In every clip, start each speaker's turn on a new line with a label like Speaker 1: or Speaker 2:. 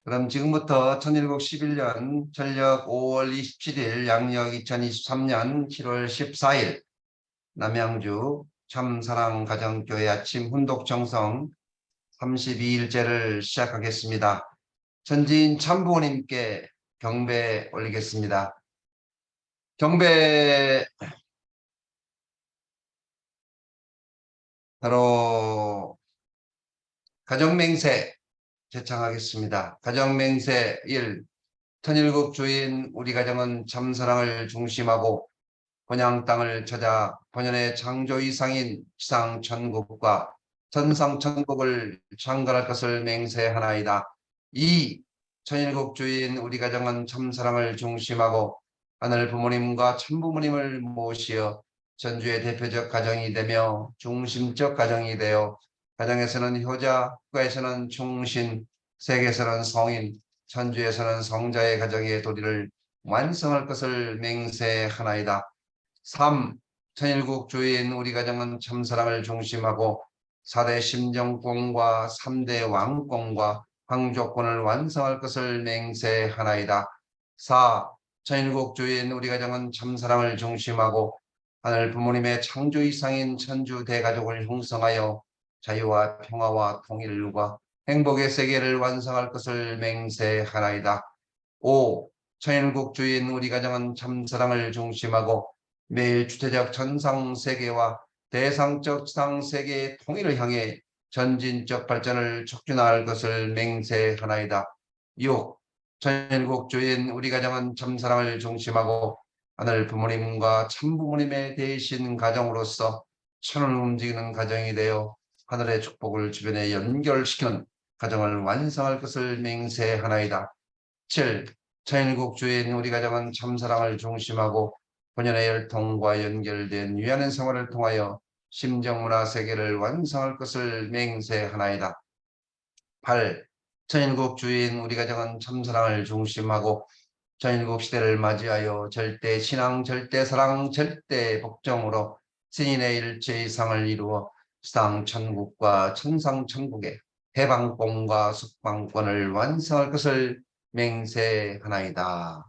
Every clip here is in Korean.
Speaker 1: 그럼 지금부터 1711년 전력 5월 27일, 양력 2023년 7월 14일 남양주 참사랑가정교회 아침 훈독정성 32일째를 시작하겠습니다. 전지인 참부모님께 경배 올리겠습니다. 경배 바로 가정맹세 제창하겠습니다. 가정맹세 1. 천일국 주인 우리 가정은 참사랑을 중심하고 본향 땅을 찾아 본연의 창조 이상인 지상 천국과 전상 천국을 창건할 것을 맹세하나이다. 2. 천일국 주인 우리 가정은 참사랑을 중심하고 하늘 부모님과 참부모님을 모시어 전주의 대표적 가정이 되며 중심적 가정이 되어 가정에서는 효자, 국가에서는 충신, 세계에서는 성인, 천주에서는 성자의 가정의 도리를 완성할 것을 맹세하나이다. 3. 천일국 주인 우리 가정은 참사랑을 중심하고 4대 심정권과 3대 왕권과 황조권을 완성할 것을 맹세하나이다. 4. 천일국 주인 우리 가정은 참사랑을 중심하고 하늘 부모님의 창조 이상인 천주 대가족을 형성하여 자유와 평화와 통일과 행복의 세계를 완성할 것을 맹세하나이다. 5. 천일국 주인 우리 가정은 참사랑을 중심하고 매일 주체적 전상세계와 대상적 지상세계의 통일을 향해 전진적 발전을 촉진할 것을 맹세하나이다. 6. 천일국 주인 우리 가정은 참사랑을 중심하고 하늘 부모님과 참부모님의 대신 가정으로서 천을 움직이는 가정이 되어 하늘의 축복을 주변에 연결시키는 가정을 완성할 것을 맹세하나이다. 7. 천일국 주인 우리 가정은 참사랑을 중심하고 본연의 혈통과 연결된 유한한 생활을 통하여 심정문화 세계를 완성할 것을 맹세하나이다. 8. 천일국 주인 우리 가정은 참사랑을 중심하고 천일국 시대를 맞이하여 절대 신앙, 절대 사랑, 절대 복종으로 신인의 일체 이상을 이루어 지상 천국과 천상 천국의 해방권과 숙방권을 완성할 것을 맹세하나이다.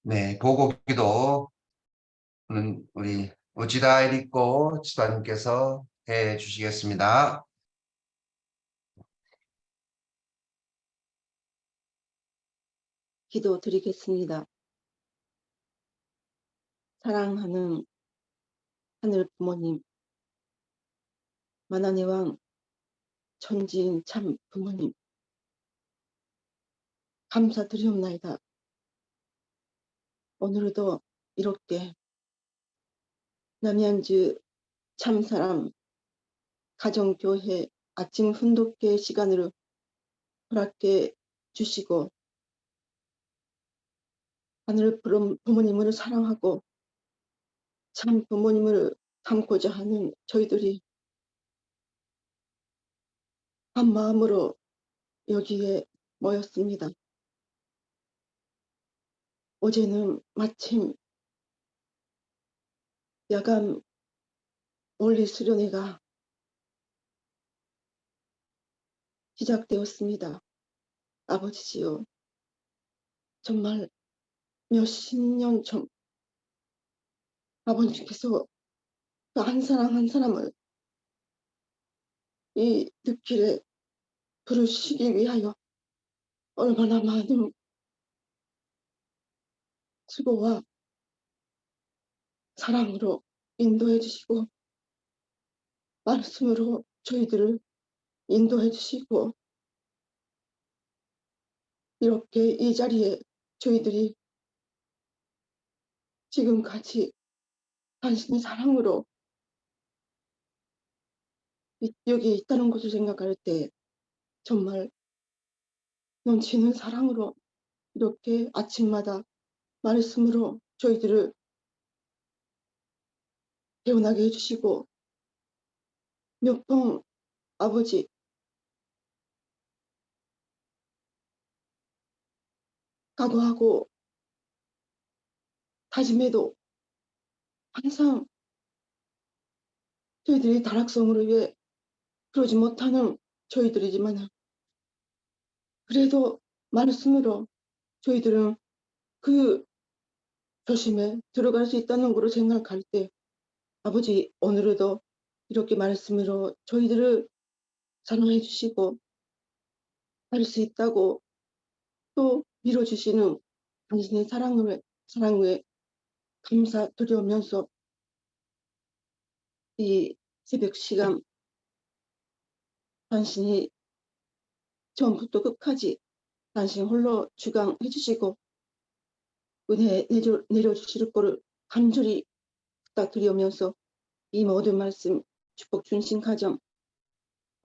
Speaker 1: 네, 보고기도 우리 우지다 에리꼬 지도님께서 해 주시겠습니다.
Speaker 2: 기도드리겠습니다. 사랑하는 하늘 부모님, 만왕의 왕 천지인 참 부모님, 감사드리옵나이다. 오늘도 이렇게 남양주 참사랑 가정교회 아침 훈독회 시간을 허락해 주시고 하늘 부모님을 사랑하고 참 부모님을 닮고자 하는 저희들이 한 마음으로 여기에 모였습니다. 어제는 마침 야간 원리 수련회가 시작되었습니다. 아버지지요. 정말 몇십 년 전 아버님께서 그 한 사람 한 사람을 이 늪길에 부르시기 위하여 얼마나 많은 수고와 사랑으로 인도해 주시고 말씀으로 저희들을 인도해 주시고 이렇게 이 자리에 저희들이 지금까지 당신의 사랑으로 여기 있다는 것을 생각할 때 정말 넘치는 사랑으로 이렇게 아침마다 말씀으로 저희들을 태어나게 해주시고 몇 번 아버지 각오하고 다짐해도 항상 저희들이 다락성으로 위해 그러지 못하는 저희들이지만 그래도 말씀으로 저희들은 그 교심에 들어갈 수 있다는 거로 생각할 때 아버지 오늘에도 이렇게 말씀으로 저희들을 사랑해 주시고 할 수 있다고 또 밀어주시는 당신의 사랑에 감사드리면서 이 새벽 시간 당신이 처음부터 끝까지 당신 홀로 주강해 주시고 은혜 내려주실 거를 간절히 부탁드리면서 이 모든 말씀 축복 준신 가정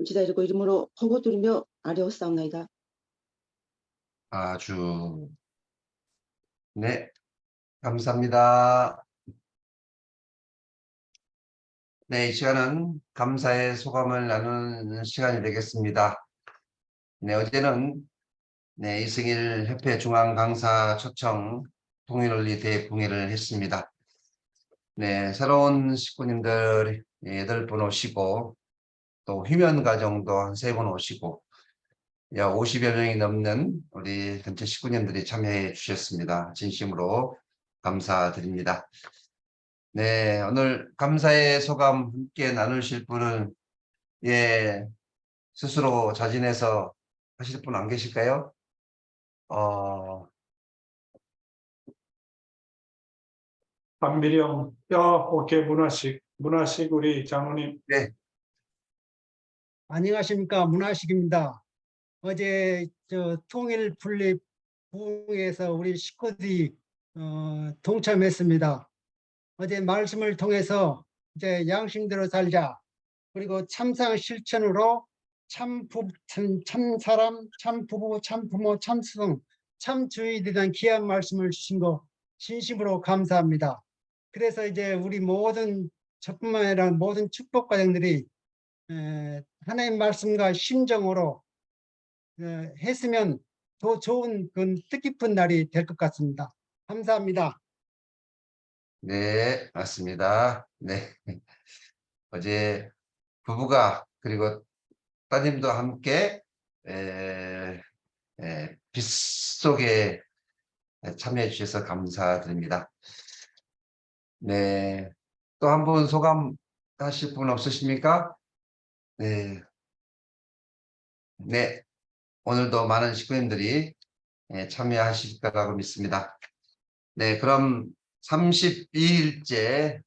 Speaker 2: 기다리고 이름으로 허고드리며 아뢰었사옵나이다.
Speaker 1: 아주 네, 감사합니다. 네, 이 시간은 감사의 소감을 나누는 시간이 되겠습니다. 네, 어제는 네, 이승일 협회 중앙 강사 초청 통일원리 대붕회를 했습니다. 네, 새로운 식구님들 8분 오시고 또 휴면 가정도 한 3분 오시고 약 50여 명이 넘는 우리 전체 식구님들이 참여해 주셨습니다. 진심으로 감사드립니다. 네, 오늘 감사의 소감 함께 나누실 분은 스스로 자진해서 하실 분 안 계실까요?
Speaker 3: 박미령, 오케이, 문화식 우리 장로님.
Speaker 1: 네,
Speaker 4: 안녕하십니까, 문화식입니다. 어제 통일 분립 부흥회에서 우리 식구들이 동참했습니다. 어제 말씀을 통해서 이제 양심대로 살자, 그리고 참상 실천으로 참 사람, 참 부부, 참 부모, 참 스승, 참 주의에 대한 귀한 말씀을 주신 거 진심으로 감사합니다. 그래서 이제 우리 모든 저뿐만 아니라 모든 축복 가정들이 하나님 말씀과 심정으로 했으면 더 좋은 그 뜻깊은 날이 될 것 같습니다. 감사합니다.
Speaker 1: 네, 맞습니다. 네, 어제 부부가 그리고 따님도 함께 빗속에 참여해 주셔서 감사드립니다. 네, 또 한 분 소감 하실 분 없으십니까? 네, 네, 오늘도 많은 식구님들이 참여하실 거라고 믿습니다. 네, 그럼 32일째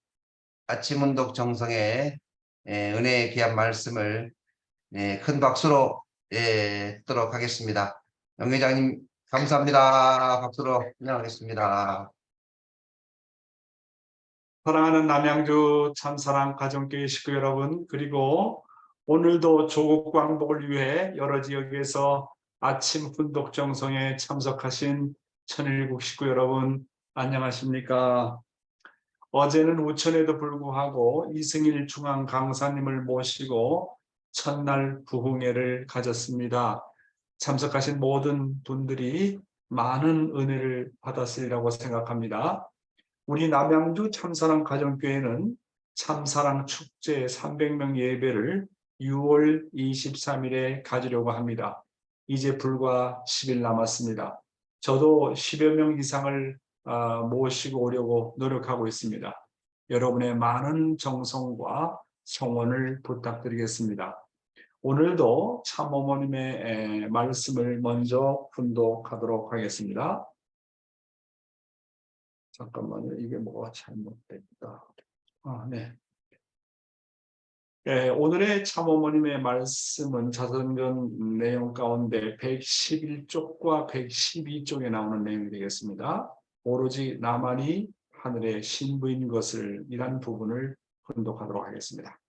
Speaker 1: 아침 운동 정성의 은혜의 귀한 말씀을 큰 박수로 듣도록 하겠습니다. 영 회장님 감사합니다. 박수로 인정하겠습니다.
Speaker 3: 사랑하는 남양주 참사랑 가정교회 식구 여러분, 그리고 오늘도 조국 광복을 위해 여러 지역에서 아침 훈독 정성에 참석하신 천일국 식구 여러분, 안녕하십니까? 어제는 우천에도 불구하고 이승일 중앙 강사님을 모시고 첫날 부흥회를 가졌습니다. 참석하신 모든 분들이 많은 은혜를 받았으리라고 생각합니다. 우리 남양주 참사랑 가정교회는 참사랑 축제 300명 예배를 6월 23일에 가지려고 합니다. 이제 불과 10일 남았습니다. 저도 10여 명 이상을 모시고 오려고 노력하고 있습니다. 여러분의 많은 정성과 성원을 부탁드리겠습니다. 오늘도 참어머님의 말씀을 먼저 분독하도록 하겠습니다. 잠깐만요. 이게 뭐가 잘못됐다. 네. 오늘의 참어머님의 말씀은 자선전 내용 가운데 111쪽과 112쪽에 나오는 내용이 되겠습니다. 오로지 나만이 하늘의 신부인 것을 이란 부분을 분독하도록 하겠습니다.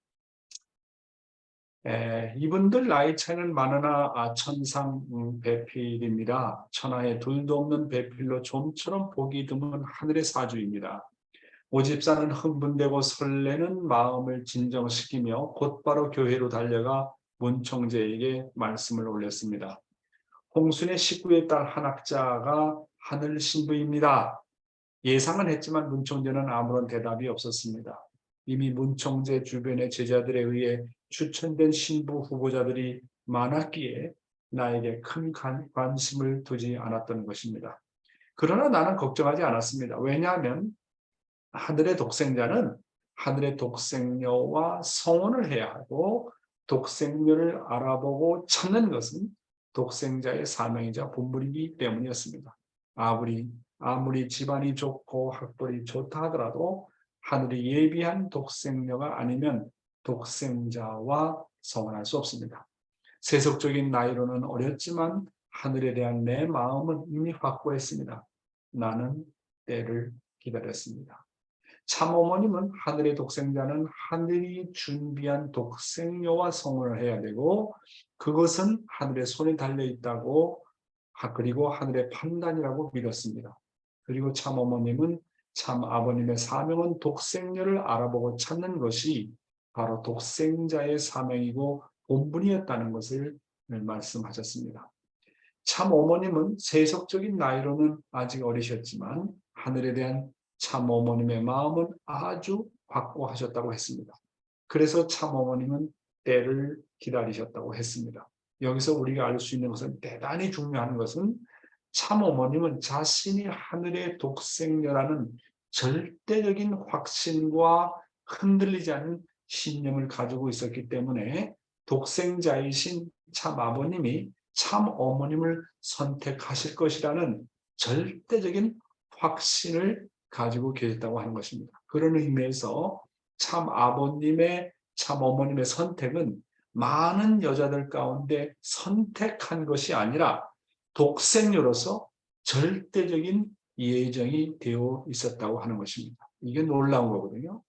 Speaker 3: 이분들 나이 차이는 많으나 천상 배필입니다. 천하에 둘도 없는 배필로 좀처럼 보기 드문 하늘의 사주입니다. 오집사는 흥분되고 설레는 마음을 진정시키며 곧바로 교회로 달려가 문총재에게 말씀을 올렸습니다. 홍순의 19의 딸 한학자가 하늘 신부입니다. 예상은 했지만 문총재는 아무런 대답이 없었습니다. 이미 문총재 주변의 제자들에 의해 추천된 신부 후보자들이 많았기에 나에게 큰 관심을 두지 않았던 것입니다. 그러나 나는 걱정하지 않았습니다. 왜냐하면 하늘의 독생자는 하늘의 독생녀와 성혼을 해야 하고 독생녀를 알아보고 찾는 것은 독생자의 사명이자 본분이기 때문이었습니다. 아무리 집안이 좋고 학벌이 좋다 하더라도 하늘이 예비한 독생녀가 아니면 독생자와 성혼할 수 없습니다. 세속적인 나이로는 어렸지만 하늘에 대한 내 마음은 이미 확고했습니다. 나는 때를 기다렸습니다. 참 어머님은 하늘의 독생자는 하늘이 준비한 독생녀와 성혼을 해야 되고 그것은 하늘의 손에 달려 있다고 그리고 하늘의 판단이라고 믿었습니다. 그리고 참 어머님은 참 아버님의 사명은 독생녀를 알아보고 찾는 것이 바로 독생자의 사명이고 본분이었다는 것을 말씀하셨습니다. 참 어머님은 세속적인 나이로는 아직 어리셨지만 하늘에 대한 참 어머님의 마음은 아주 확고하셨다고 했습니다. 그래서 참 어머님은 때를 기다리셨다고 했습니다. 여기서 우리가 알 수 있는 것은 대단히 중요한 것은 참 어머님은 자신이 하늘의 독생녀라는 절대적인 확신과 흔들리지 않는 신념을 가지고 있었기 때문에 독생자이신 참 아버님이 참 어머님을 선택하실 것이라는 절대적인 확신을 가지고 계셨다고 하는 것입니다. 그런 의미에서 참 아버님의 참 어머님의 선택은 많은 여자들 가운데 선택한 것이 아니라 독생녀로서 절대적인 예정이 되어 있었다고 하는 것입니다. 이게 놀라운 거거든요.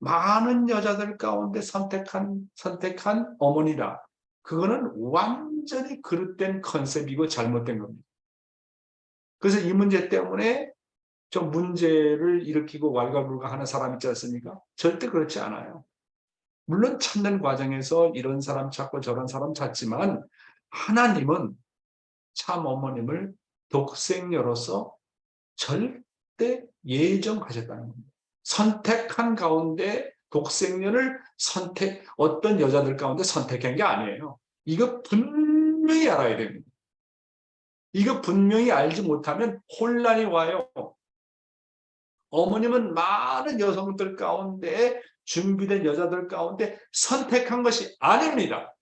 Speaker 3: 많은 여자들 가운데 선택한 어머니라. 그거는 완전히 그릇된 컨셉이고 잘못된 겁니다. 그래서 이 문제 때문에 좀 문제를 일으키고 왈가불가하는 사람 있지 않습니까? 절대 그렇지 않아요. 물론 찾는 과정에서 이런 사람 찾고 저런 사람 찾지만 하나님은 참 어머님을 독생녀로서 절대 예정하셨다는 겁니다. 선택한 가운데 독생녀를 어떤 여자들 가운데 선택한 게 아니에요. 이거 분명히 알아야 됩니다. 이거 분명히 알지 못하면 혼란이 와요. 어머님은 많은 여성들 가운데 준비된 여자들 가운데 선택한 것이 아닙니다.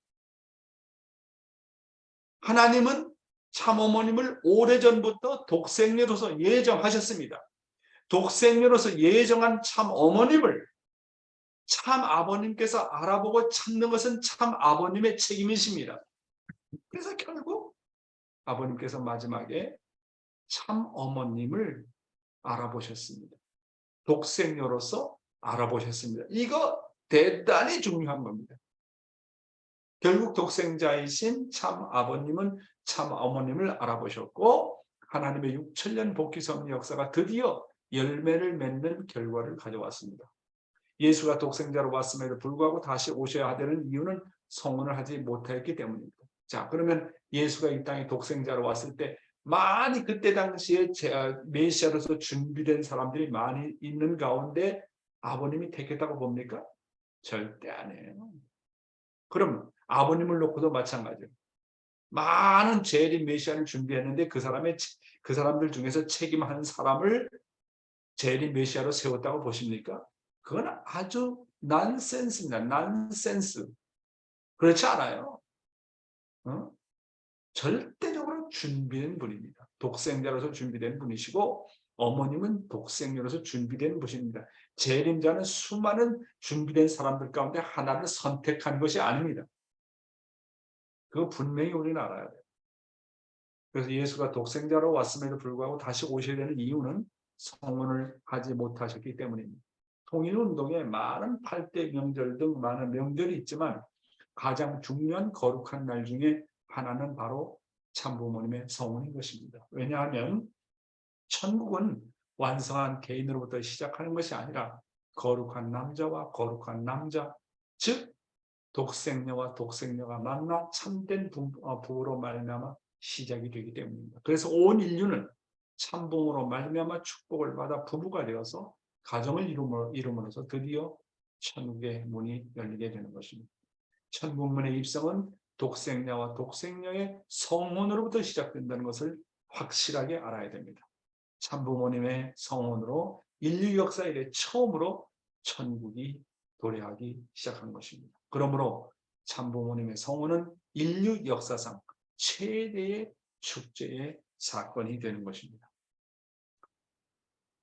Speaker 3: 하나님은 참 어머님을 오래전부터 독생녀로서 예정하셨습니다. 독생녀로서 예정한 참 어머님을 참 아버님께서 알아보고 찾는 것은 참 아버님의 책임이십니다. 그래서 결국 아버님께서 마지막에 참 어머님을 알아보셨습니다. 독생녀로서 알아보셨습니다. 이거 대단히 중요한 겁니다. 결국 독생자이신 참 아버님은 참 어머님을 알아보셨고 하나님의 6천년 복귀 섭리 역사가 드디어 열매를 맺는 결과를 가져왔습니다. 예수가 독생자로 왔음에도 불구하고 다시 오셔야 되는 이유는 성혼을 하지 못했기 때문입니다. 자, 그러면 예수가 이 땅에 독생자로 왔을 때 많이 그때 당시에 메시아로서 준비된 사람들이 많이 있는 가운데 아버님이 택했다고 봅니까? 절대 아니에요. 그럼 아버님을 놓고도 마찬가지예요. 많은 재림 메시아를 준비했는데 그 사람들 중에서 책임한 사람을 재림 메시아로 세웠다고 보십니까? 그건 아주 난센스입니다. 난센스. 그렇지 않아요. 절대적으로 준비된 분입니다. 독생자로서 준비된 분이시고 어머님은 독생녀로서 준비된 분입니다. 재림자는 수많은 준비된 사람들 가운데 하나를 선택한 것이 아닙니다. 그거 분명히 우리는 알아야 돼요. 그래서 예수가 독생자로 왔음에도 불구하고 다시 오셔야 되는 이유는 성혼을 하지 못하셨기 때문입니다. 통일운동에 많은 8대 명절 등 많은 명절이 있지만 가장 중요한 거룩한 날 중에 하나는 바로 참부모님의 성혼인 것입니다. 왜냐하면 천국은 완성한 개인으로부터 시작하는 것이 아니라 거룩한 남자와 거룩한 남자, 즉 독생녀와 독생녀가 만나 참된 부부로 말미암아 시작이 되기 때문입니다. 그래서 온 인류는 참부모로 말미암아 축복을 받아 부부가 되어서 가정을 이룸으로써 드디어 천국의 문이 열리게 되는 것입니다. 천국문의 입성은 독생자와 독생녀의 성혼으로부터 시작된다는 것을 확실하게 알아야 됩니다. 참부모님의 성혼으로 인류 역사 이래 처음으로 천국이 도래하기 시작한 것입니다. 그러므로 참부모님의 성혼은 인류 역사상 최대의 축제의 사건이 되는 것입니다.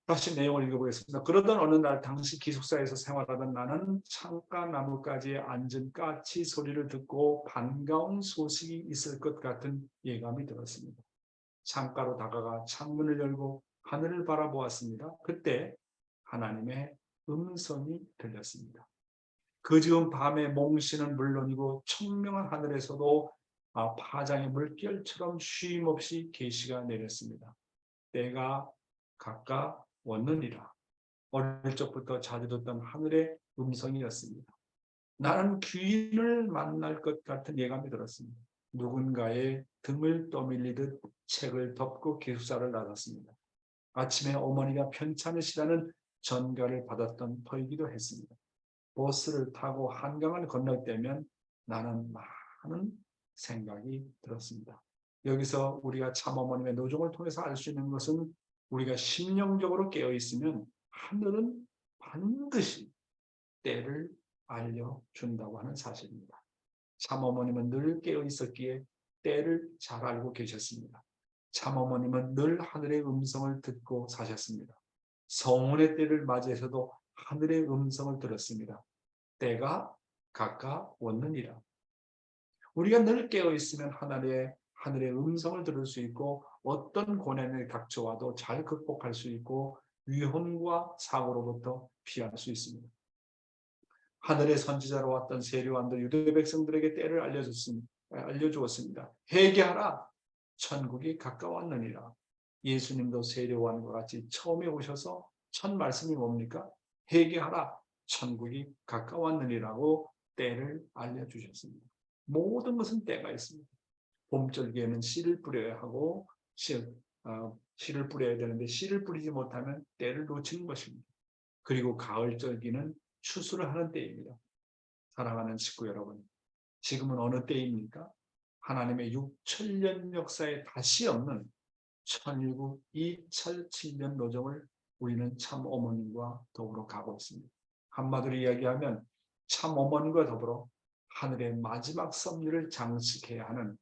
Speaker 3: 다시 내용을 읽어보겠습니다. 그러던 어느 날 당시 기숙사에서 생활하던 나는 창가 나뭇가지에 앉은 까치 소리를 듣고 반가운 소식이 있을 것 같은 예감이 들었습니다. 창가로 다가가 창문을 열고 하늘을 바라보았습니다. 그때 하나님의 음성이 들렸습니다. 그 즈음 밤에 몽시는 물론이고 청명한 하늘에서도 파장의 물결처럼 쉼없이 계시가 내렸습니다. 때가 가까웠느니라. 어릴 적부터 자주 듣던 하늘의 음성이었습니다. 나는 귀인을 만날 것 같은 예감이 들었습니다. 누군가의 등을 떠밀리듯 책을 덮고 기숙사를 나섰습니다. 아침에 어머니가 편찮으시다는 전가를 받았던 터이기도 했습니다. 버스를 타고 한강을 건널 때면 나는 많은 생각이 들었습니다. 여기서 우리가 참어머님의 노종을 통해서 알 수 있는 것은 우리가 심령적으로 깨어 있으면 하늘은 반드시 때를 알려준다고 하는 사실입니다. 참어머님은 늘 깨어 있었기에 때를 잘 알고 계셨습니다. 참어머님은 늘 하늘의 음성을 듣고 사셨습니다. 성혼의 때를 맞이해서도 하늘의 음성을 들었습니다. 때가 가까웠느니라. 우리가 늘 깨어 있으면 하늘의 음성을 들을 수 있고 어떤 고난이 닥쳐와도 잘 극복할 수 있고 위험과 사고로부터 피할 수 있습니다. 하늘의 선지자로 왔던 세례요한도 유대 백성들에게 때를 알려주었습니다. 회개하라, 천국이 가까웠느니라. 예수님도 세례요한과 같이 처음에 오셔서 첫 말씀이 뭡니까? 회개하라, 천국이 가까웠느니라고 때를 알려주셨습니다. 모든 것은 때가 있습니다. 봄절기에는 씨를 뿌려야 하고 씨를 뿌려야 되는데 씨를 뿌리지 못하면 때를 놓치는 것입니다. 그리고 가을절기는 추수를 하는 때입니다. 사랑하는 식구 여러분, 지금은 어느 때입니까? 하나님의 6천년 역사에 다시 없는 천일국 2007년 노정을 우리는 참 어머님과 더불어 가고 있습니다. 한마디로 이야기하면 참 어머님과 더불어 하늘의 마지막 섭리를 장식해야 하는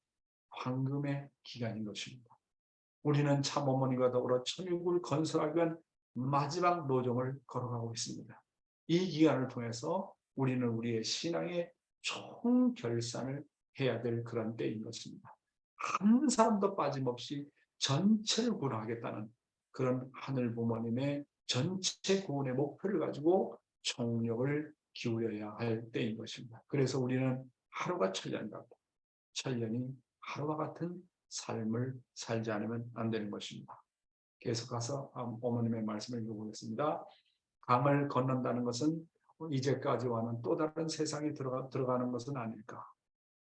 Speaker 3: 황금의 기간인 것입니다. 우리는 참 어머니와 더불어 천일국을 건설하기 위한 마지막 노정을 걸어가고 있습니다. 이 기간을 통해서 우리는 우리의 신앙의 총결산을 해야 될 그런 때인 것입니다. 한 사람도 빠짐없이 전체를 구원하겠다는 그런 하늘 부모님의 전체 구원의 목표를 가지고 총력을 기울여야 할 때인 것입니다. 그래서 우리는 하루가 천년 같고 천년이 하루와 같은 삶을 살지 않으면 안 되는 것입니다. 계속해서 어머님의 말씀을 읽어보겠습니다. 강을 건넌다는 것은 이제까지와는 또 다른 세상에 들어가는 것은 아닐까.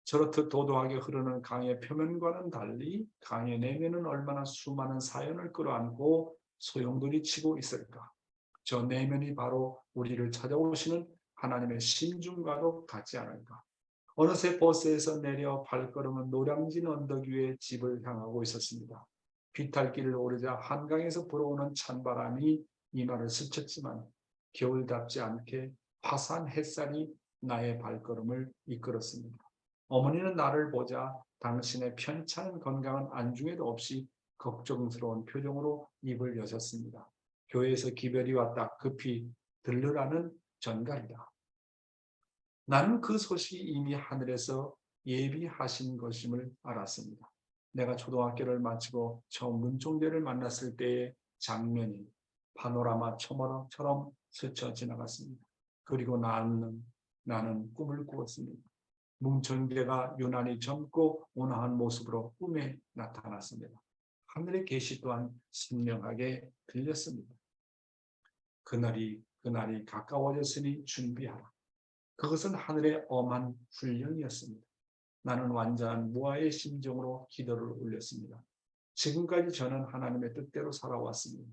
Speaker 3: 저렇듯 도도하게 흐르는 강의 표면과는 달리 강의 내면은 얼마나 수많은 사연을 끌어안고 소용돌이치고 있을까. 저 내면이 바로 우리를 찾아오시는 하나님의 심중과도 같지 않을까. 어느새 버스에서 내려 발걸음은 노량진 언덕 위에 집을 향하고 있었습니다. 비탈길을 오르자 한강에서 불어오는 찬바람이 이마를 스쳤지만 겨울답지 않게 화사한 햇살이 나의 발걸음을 이끌었습니다. 어머니는 나를 보자 당신의 편찮은 건강은 안중에도 없이 걱정스러운 표정으로 입을 여셨습니다. 교회에서 기별이 왔다. 급히 들르라는 전갈이다. 나는 그 소식이 이미 하늘에서 예비하신 것임을 알았습니다. 내가 초등학교를 마치고 처음 문종대를 만났을 때의 장면이 파노라마처럼 스쳐 지나갔습니다. 그리고 나는 꿈을 꾸었습니다. 문종대가 유난히 젊고 온화한 모습으로 꿈에 나타났습니다. 하늘의 계시 또한 선명하게 들렸습니다. 그날이 가까워졌으니 준비하라. 그것은 하늘의 엄한 훈련이었습니다. 나는 완전한 무아의 심정으로 기도를 올렸습니다. 지금까지 저는 하나님의 뜻대로 살아왔습니다.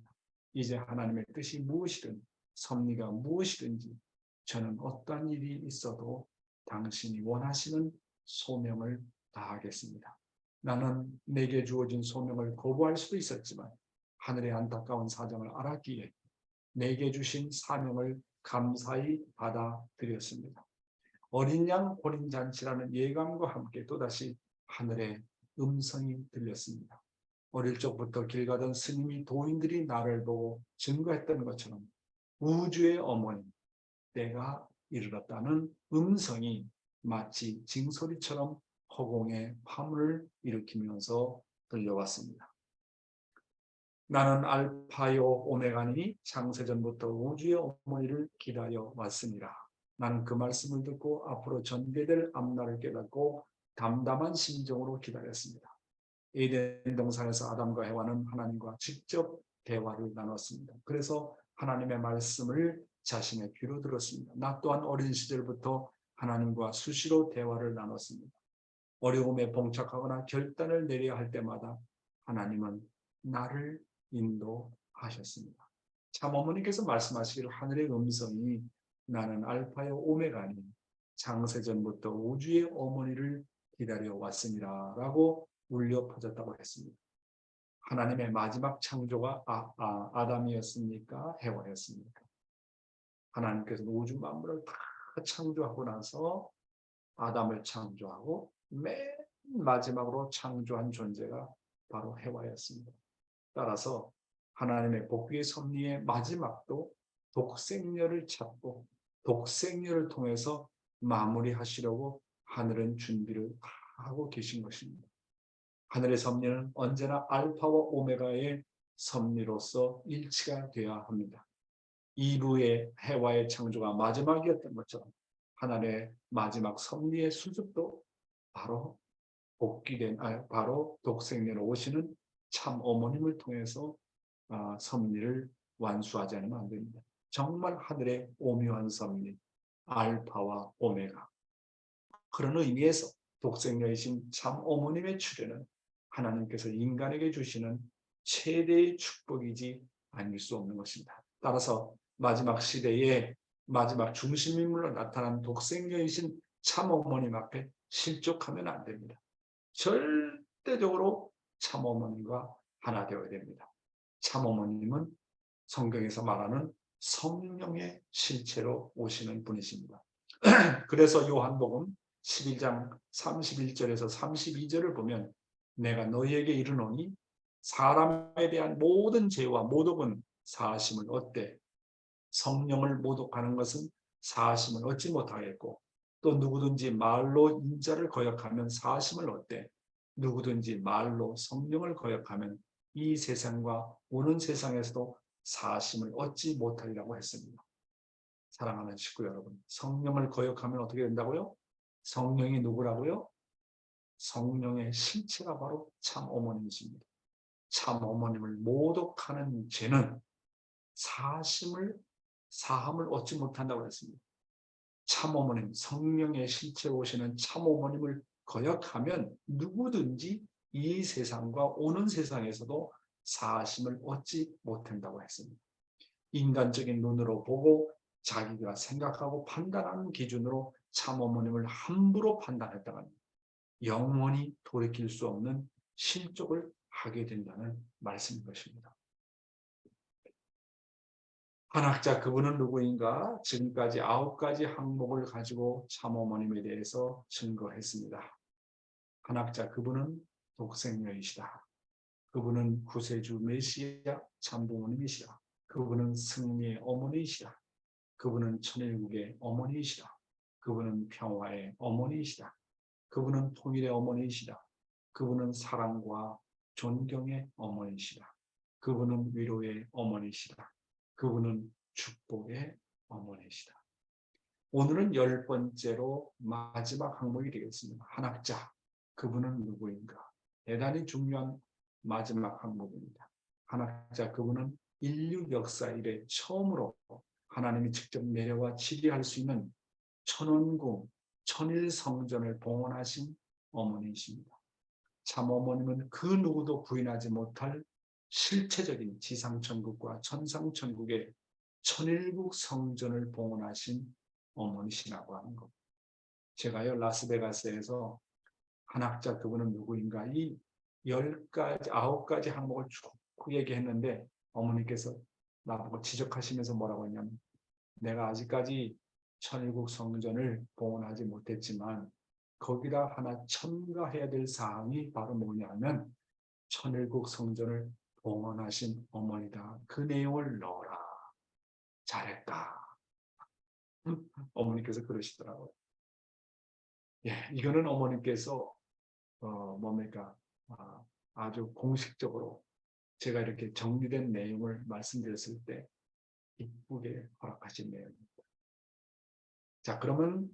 Speaker 3: 이제 하나님의 뜻이 무엇이든 섭리가 무엇이든지 저는 어떠한 일이 있어도 당신이 원하시는 소명을 다하겠습니다. 나는 내게 주어진 소명을 거부할 수도 있었지만 하늘의 안타까운 사정을 알았기에 내게 주신 사명을 감사히 받아들였습니다. 어린 양 혼인잔치라는 예감과 함께 또다시 하늘의 음성이 들렸습니다. 어릴 적부터 길 가던 스님이 도인들이 나를 보고 증거했던 것처럼 우주의 어머니, 때가 이르렀다는 음성이 마치 징소리처럼 허공에 파문을 일으키면서 들려왔습니다. 나는 알파요 오메가니 창세전부터 우주의 어머니를 기다려 왔습니다. 나는 그 말씀을 듣고 앞으로 전개될 앞날을 깨닫고 담담한 심정으로 기다렸습니다. 에덴 동산에서 아담과 해와는 하나님과 직접 대화를 나눴습니다. 그래서 하나님의 말씀을 자신의 귀로 들었습니다. 나 또한 어린 시절부터 하나님과 수시로 대화를 나눴습니다. 어려움에 봉착하거나 결단을 내려야 할 때마다 하나님은 나를 인도하셨습니다. 참 어머니께서 말씀하시기를 하늘의 음성이 나는 알파요 오메가니 창세전부터 우주의 어머니를 기다려 왔습니다 라고 울려 퍼졌다고 했습니다. 하나님의 마지막 창조가 아담이었습니까? 해와였습니까? 하나님께서 우주 만물을 다 창조하고 나서 아담을 창조하고 맨 마지막으로 창조한 존재가 바로 해와였습니다. 따라서 하나님의 복귀의 섭리의 마지막도 독생녀를 찾고 독생녀를 통해서 마무리하시려고 하늘은 준비를 다 하고 계신 것입니다. 하늘의 섭리는 언제나 알파와 오메가의 섭리로서 일치가 되어야 합니다. 이브의 해와의 창조가 마지막이었던 것처럼 하나님의 마지막 섭리의 수습도 바로 복귀된 바로 독생녀로 오시는 참 어머님을 통해서 섭리를 완수하지 않으면 안 됩니다. 정말 하늘의 오묘한 섭리, 알파와 오메가. 그런 의미에서 독생녀이신 참 어머님의 출현은 하나님께서 인간에게 주시는 최대의 축복이지 아닐 수 없는 것입니다. 따라서 마지막 시대에 마지막 중심인물로 나타난 독생녀이신 참 어머님 앞에 실족하면 안 됩니다. 절대적으로 참 어머님과 하나 되어야 됩니다. 참 어머님은 성경에서 말하는 성령의 실체로 오시는 분이십니다. 그래서 요한복음 11장 31절에서 32절을 보면 내가 너희에게 이르노니 사람에 대한 모든 죄와 모독은 사하심을 얻되 성령을 모독하는 것은 사하심을 얻지 못하겠고 또 누구든지 말로 인자를 거역하면 사하심을 얻되 누구든지 말로 성령을 거역하면 이 세상과 오는 세상에서도 사하심을 얻지 못하리라고 했습니다. 사랑하는 식구 여러분, 성령을 거역하면 어떻게 된다고요? 성령이 누구라고요? 성령의 실체가 바로 참 어머님이십니다. 참 어머님을 모독하는 죄는 사함을 얻지 못한다고 했습니다. 참 어머님, 성령의 실체로 오시는 참 어머님을 거역하면 누구든지 이 세상과 오는 세상에서도 사하심을 얻지 못한다고 했습니다. 인간적인 눈으로 보고 자기가 생각하고 판단하는 기준으로 참 어머님을 함부로 판단했다가 영원히 돌이킬 수 없는 실족을 하게 된다는 말씀인 것입니다. 한학자 그분은 누구인가? 지금까지 9가지 항목을 가지고 참 어머님에 대해서 증거했습니다. 한학자 그분은 독생녀이시다. 그분은 구세주 메시아 참부모님이시다. 그분은 승리의 어머니이시다. 그분은 천일국의 어머니이시다. 그분은 평화의 어머니이시다. 그분은 통일의 어머니이시다. 그분은 사랑과 존경의 어머니이시다. 그분은 위로의 어머니이시다. 그분은 축복의 어머니이시다. 오늘은 10번째로 마지막 항목이 되겠습니다. 한학자, 그분은 누구인가? 대단히 중요한 마지막 항목입니다. 한학자, 그분은 인류 역사 이래 처음으로 하나님이 직접 내려와 치리할 수 있는 천원궁, 천일성전을 봉헌하신 어머니이십니다. 참 어머님은 그 누구도 부인하지 못할 실체적인 지상천국과 천상천국의 천일국 성전을 봉헌하신 어머니시라고 하는 것. 제가요 라스베가스에서 한학자 그분은 누구인가 이 10가지 9가지 항목을 쭉 얘기했는데 어머니께서 나보고 지적하시면서 뭐라고 했냐면 내가 아직까지 천일국 성전을 봉헌하지 못했지만 거기다 하나 첨가해야 될 사항이 바로 뭐냐면 천일국 성전을 봉헌하신 어머니다. 그 내용을 넣어라. 잘했다. 어머니께서 그러시더라고요. 예, 이거는 어머니께서 뭡니까? 아주 공식적으로 제가 이렇게 정리된 내용을 말씀드렸을 때 기쁘게 허락하신 내용입니다. 자, 그러면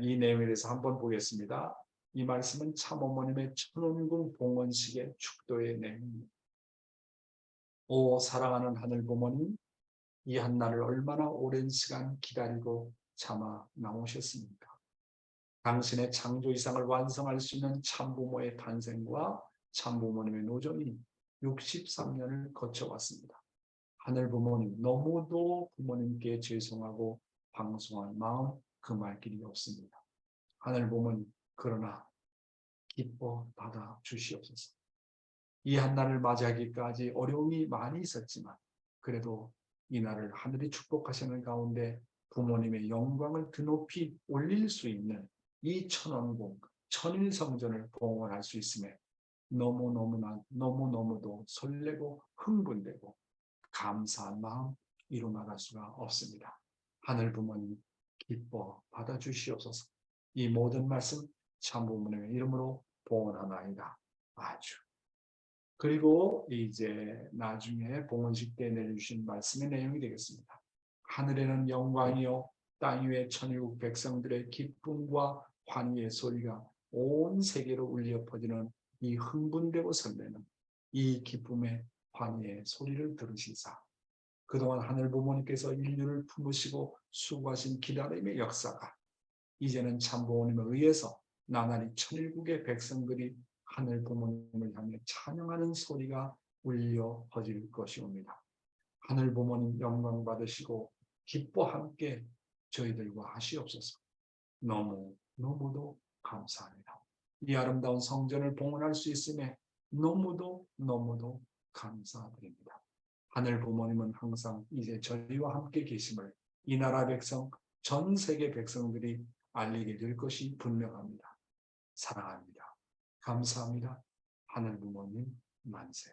Speaker 3: 이 내용에 대해서 한번 보겠습니다. 이 말씀은 참어머님의 천원궁 봉헌식의 축도의 내용입니다. 오 사랑하는 하늘 부모님, 이 한날을 얼마나 오랜 시간 기다리고 참아 나오셨습니까? 당신의 창조 이상을 완성할 수 있는 참부모의 탄생과 참부모님의 노정이 63년을 거쳐왔습니다. 하늘 부모님, 너무도 부모님께 죄송하고 방송한 마음 금할 길이 없습니다. 하늘 부모님, 그러나 기뻐 받아 주시옵소서. 이 한날을 맞이하기까지 어려움이 많이 있었지만 그래도 이 날을 하늘이 축복하시는 가운데 부모님의 영광을 드높이 올릴 수 있는 이 천원궁, 천일성전을 봉헌할 수 있음에 너무너무도 설레고 흥분되고 감사한 마음 이루나갈 수가 없습니다. 하늘 부모님 기뻐 받아주시옵소서. 이 모든 말씀 참부모님의 이름으로 봉헌하나이다. 아주. 그리고 이제 나중에 봉헌식 때 내려주신 말씀의 내용이 되겠습니다. 하늘에는 영광이요 땅 위의 천일국 백성들의 기쁨과 환희의 소리가 온 세계로 울려 퍼지는 이 흥분되고 설레는 이 기쁨의 환희의 소리를 들으시사 그동안 하늘 부모님께서 인류를 품으시고 수고하신 기다림의 역사가 이제는 참 부모님에 의해서 나날이 천일국의 백성들이 하늘 부모님을 향해 찬양하는 소리가 울려 퍼질 것이옵니다. 하늘 부모님 영광 받으시고 기뻐 함께 저희들과 하시옵소서. 너무도 감사합니다. 이 아름다운 성전을 봉헌할 수 있음에 너무도 감사드립니다. 하늘 부모님은 항상 이제 저희와 함께 계심을 이 나라 백성, 전 세계 백성들이 알리게 될 것이 분명합니다. 사랑합니다. 감사합니다. 하늘 부모님 만세.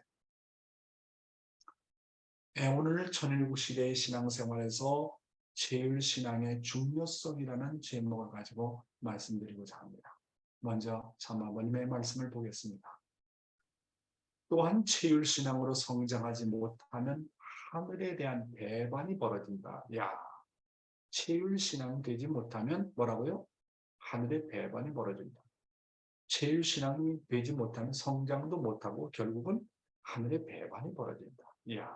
Speaker 3: 오늘 천일국 시대의 신앙생활에서 제율신앙의 중요성이라는 제목을 가지고 말씀드리고자 합니다. 먼저 참아버님의 말씀을 보겠습니다. 또한 제율신앙으로 성장하지 못하면 하늘에 대한 배반이 벌어진다. 야, 제율신앙 되지 못하면 뭐라고요? 하늘의 배반이 벌어진다. 제율신앙이 되지 못하면 성장도 못하고 결국은 하늘의 배반이 벌어진다. 이야.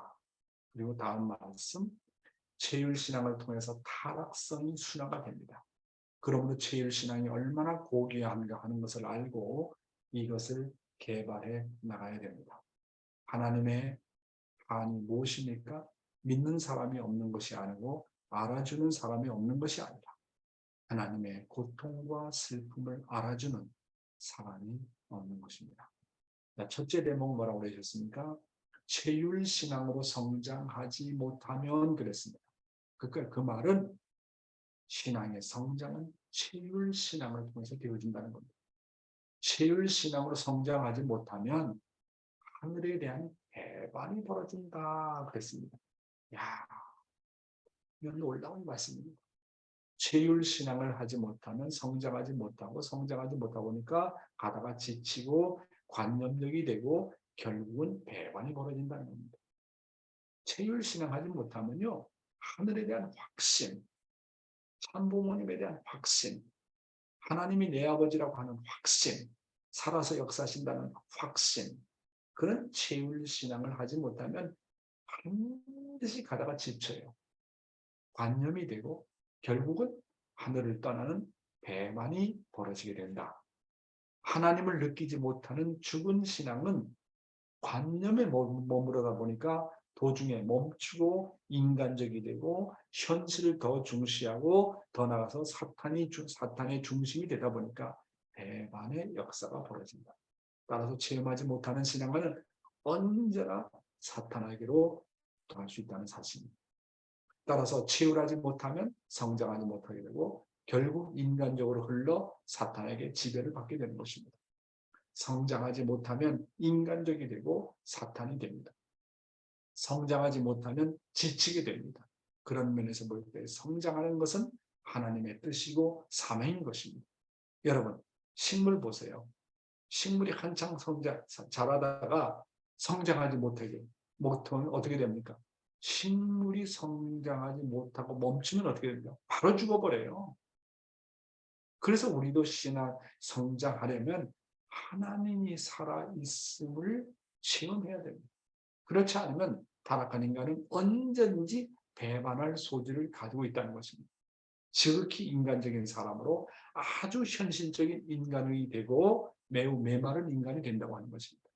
Speaker 3: 그리고 다음 말씀, 제율신앙을 통해서 타락성이 순화가 됩니다. 그러므로 제율신앙이 얼마나 고귀한가 하는 것을 알고 이것을 개발해 나가야 됩니다. 하나님의 한이 무엇입니까? 믿는 사람이 없는 것이 아니고 알아주는 사람이 없는 것이 아니라 하나님의 고통과 슬픔을 알아주는 사람이 없는 것입니다. 첫째 대목은 뭐라고 그러셨습니까? 체율신앙으로 성장하지 못하면 그랬습니다. 그러니까 그 말은 신앙의 성장은 체율신앙을 통해서 되어진다는 겁니다. 체율신앙으로 성장하지 못하면 하늘에 대한 배반이 벌어진다 그랬습니다. 야, 이건 놀라운 말씀입니다. 체율신앙을 하지 못하면 성장하지 못하고 성장하지 못하다 보니까 가다가 지치고 관념력이 되고 결국은 배반이 벌어진다는 겁니다. 체율신앙하지 못하면요. 하늘에 대한 확신, 참부모님에 대한 확신, 하나님이 내 아버지라고 하는 확신, 살아서 역사하신다는 확신, 그런 체율신앙을 하지 못하면 반드시 가다가 지쳐요. 관념이 되고 결국은 하늘을 떠나는 배반이 벌어지게 된다. 하나님을 느끼지 못하는 죽은 신앙은 관념에 머무르다 보니까 도중에 멈추고 인간적이 되고 현실을 더 중시하고 더 나아가서 사탄의 중심이 되다 보니까 배반의 역사가 벌어진다. 따라서 체험하지 못하는 신앙은 언제나 사탄에게로 돌아갈 수 있다는 사실입니다. 따라서 치유하지 못하면 성장하지 못하게 되고 결국 인간적으로 흘러 사탄에게 지배를 받게 되는 것입니다. 성장하지 못하면 인간적이 되고 사탄이 됩니다. 성장하지 못하면 지치게 됩니다. 그런 면에서 볼 때 성장하는 것은 하나님의 뜻이고 사명인 것입니다. 여러분, 식물 보세요. 식물이 한창 자라다가 성장하지 못하면 어떻게 됩니까? 식물이 성장하지 못하고 멈추면 어떻게 됩니까? 바로 죽어버려요. 그래서 우리도 성장하려면 하나님이 살아있음을 체험해야 됩니다. 그렇지 않으면 타락한 인간은 언제든지 배반할 소지를 가지고 있다는 것입니다. 지극히 인간적인 사람으로 아주 현실적인 인간이 되고 매우 메마른 인간이 된다고 하는 것입니다.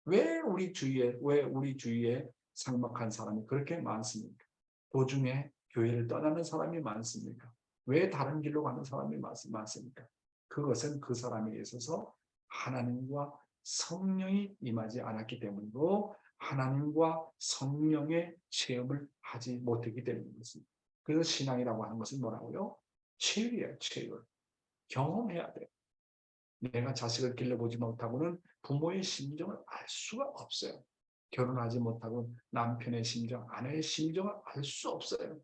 Speaker 3: 왜 우리 주위에 삭막한 사람이 그렇게 많습니까? 도중에 교회를 떠나는 사람이 많습니까? 왜 다른 길로 가는 사람이 많습니까? 그것은 그 사람에 있어서 하나님과 성령이 임하지 않았기 때문이고 하나님과 성령의 체험을 하지 못했기 때문입니다. 그래서 신앙이라고 하는 것은 뭐라고요? 체율이에요. 체율. 경험해야 돼요. 내가 자식을 길러보지 못하고는 부모의 심정을 알 수가 없어요. 결혼하지 못하고 남편의 심정, 아내의 심정을 알 수 없어요.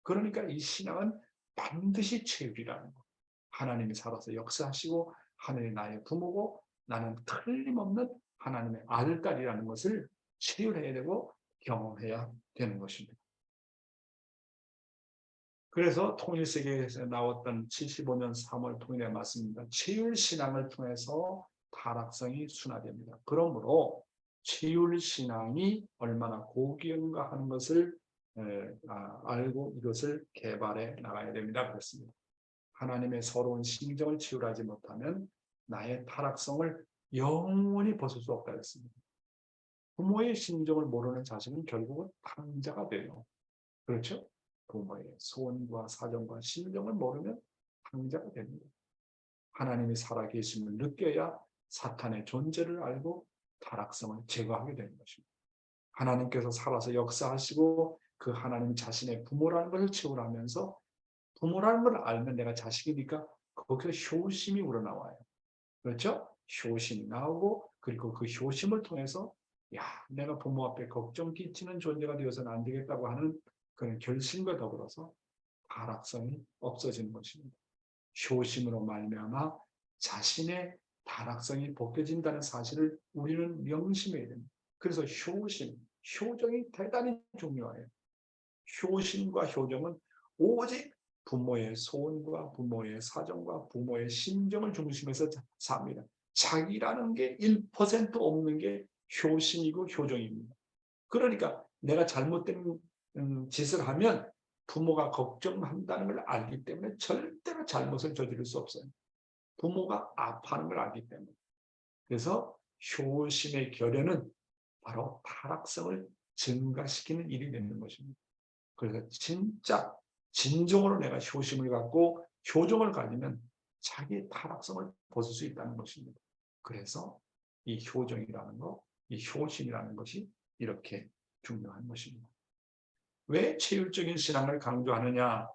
Speaker 3: 그러니까 이 신앙은 반드시 체율이라는 거. 하나님이 살아서 역사하시고 하늘이 나의 부모고 나는 틀림없는 하나님의 아들, 딸이라는 것을 체율해야 되고 경험해야 되는 것입니다. 그래서 통일세계에서 나왔던 75년 3월 통일에 맞습니다. 체율신앙을 통해서 타락성이 순화됩니다. 그러므로 체율신앙이 얼마나 고귀한가 하는 것을 알고 이것을 개발해 나가야 됩니다. 그렇습니다. 하나님의 서러운 심정을 치유하지 못하면 나의 타락성을 영원히 벗을 수 없다 했습니다. 부모의 심정을 모르는 자식은 결국은 탕자가 돼요. 그렇죠? 부모의 소원과 사정과 심정을 모르면 탕자가 됩니다. 하나님이 살아계심을 느껴야 사탄의 존재를 알고 타락성을 제거하게 되는 것입니다. 하나님께서 살아서 역사하시고 그 하나님 자신의 부모라는 것을 체험하면서 부모라는 걸 알면 내가 자식이니까 거기서 효심이 우러나와요. 그렇죠? 효심이 나오고 그리고 그 효심을 통해서 내가 부모 앞에 걱정 끼치는 존재가 되어서는 안 되겠다고 하는 그런 결심과 더불어서 타락성이 없어지는 것입니다. 효심으로 말미암아 자신의 타락성이 벗겨진다는 사실을 우리는 명심해야 됩니다. 그래서 효심, 효정이 대단히 중요해요. 효심과 효정은 오직 부모의 소원과 부모의 사정과 부모의 심정을 중심에서 삽니다. 자기라는 게 1% 없는 게 효심이고 효정입니다. 그러니까 내가 잘못된 짓을 하면 부모가 걱정한다는 걸 알기 때문에 절대로 잘못을 저지를 수 없어요. 부모가 아파하는 걸 알기 때문에. 그래서 효심의 결여는 바로 타락성을 증가시키는 일이 되는 것입니다. 그래서 진짜 진정으로 내가 효심을 갖고 효정을 가지면 자기의 타락성을 벗을 수 있다는 것입니다. 그래서 이 효정이라는 것, 이 효심이라는 것이 이렇게 중요한 것입니다. 왜 체율적인 신앙을 강조하느냐?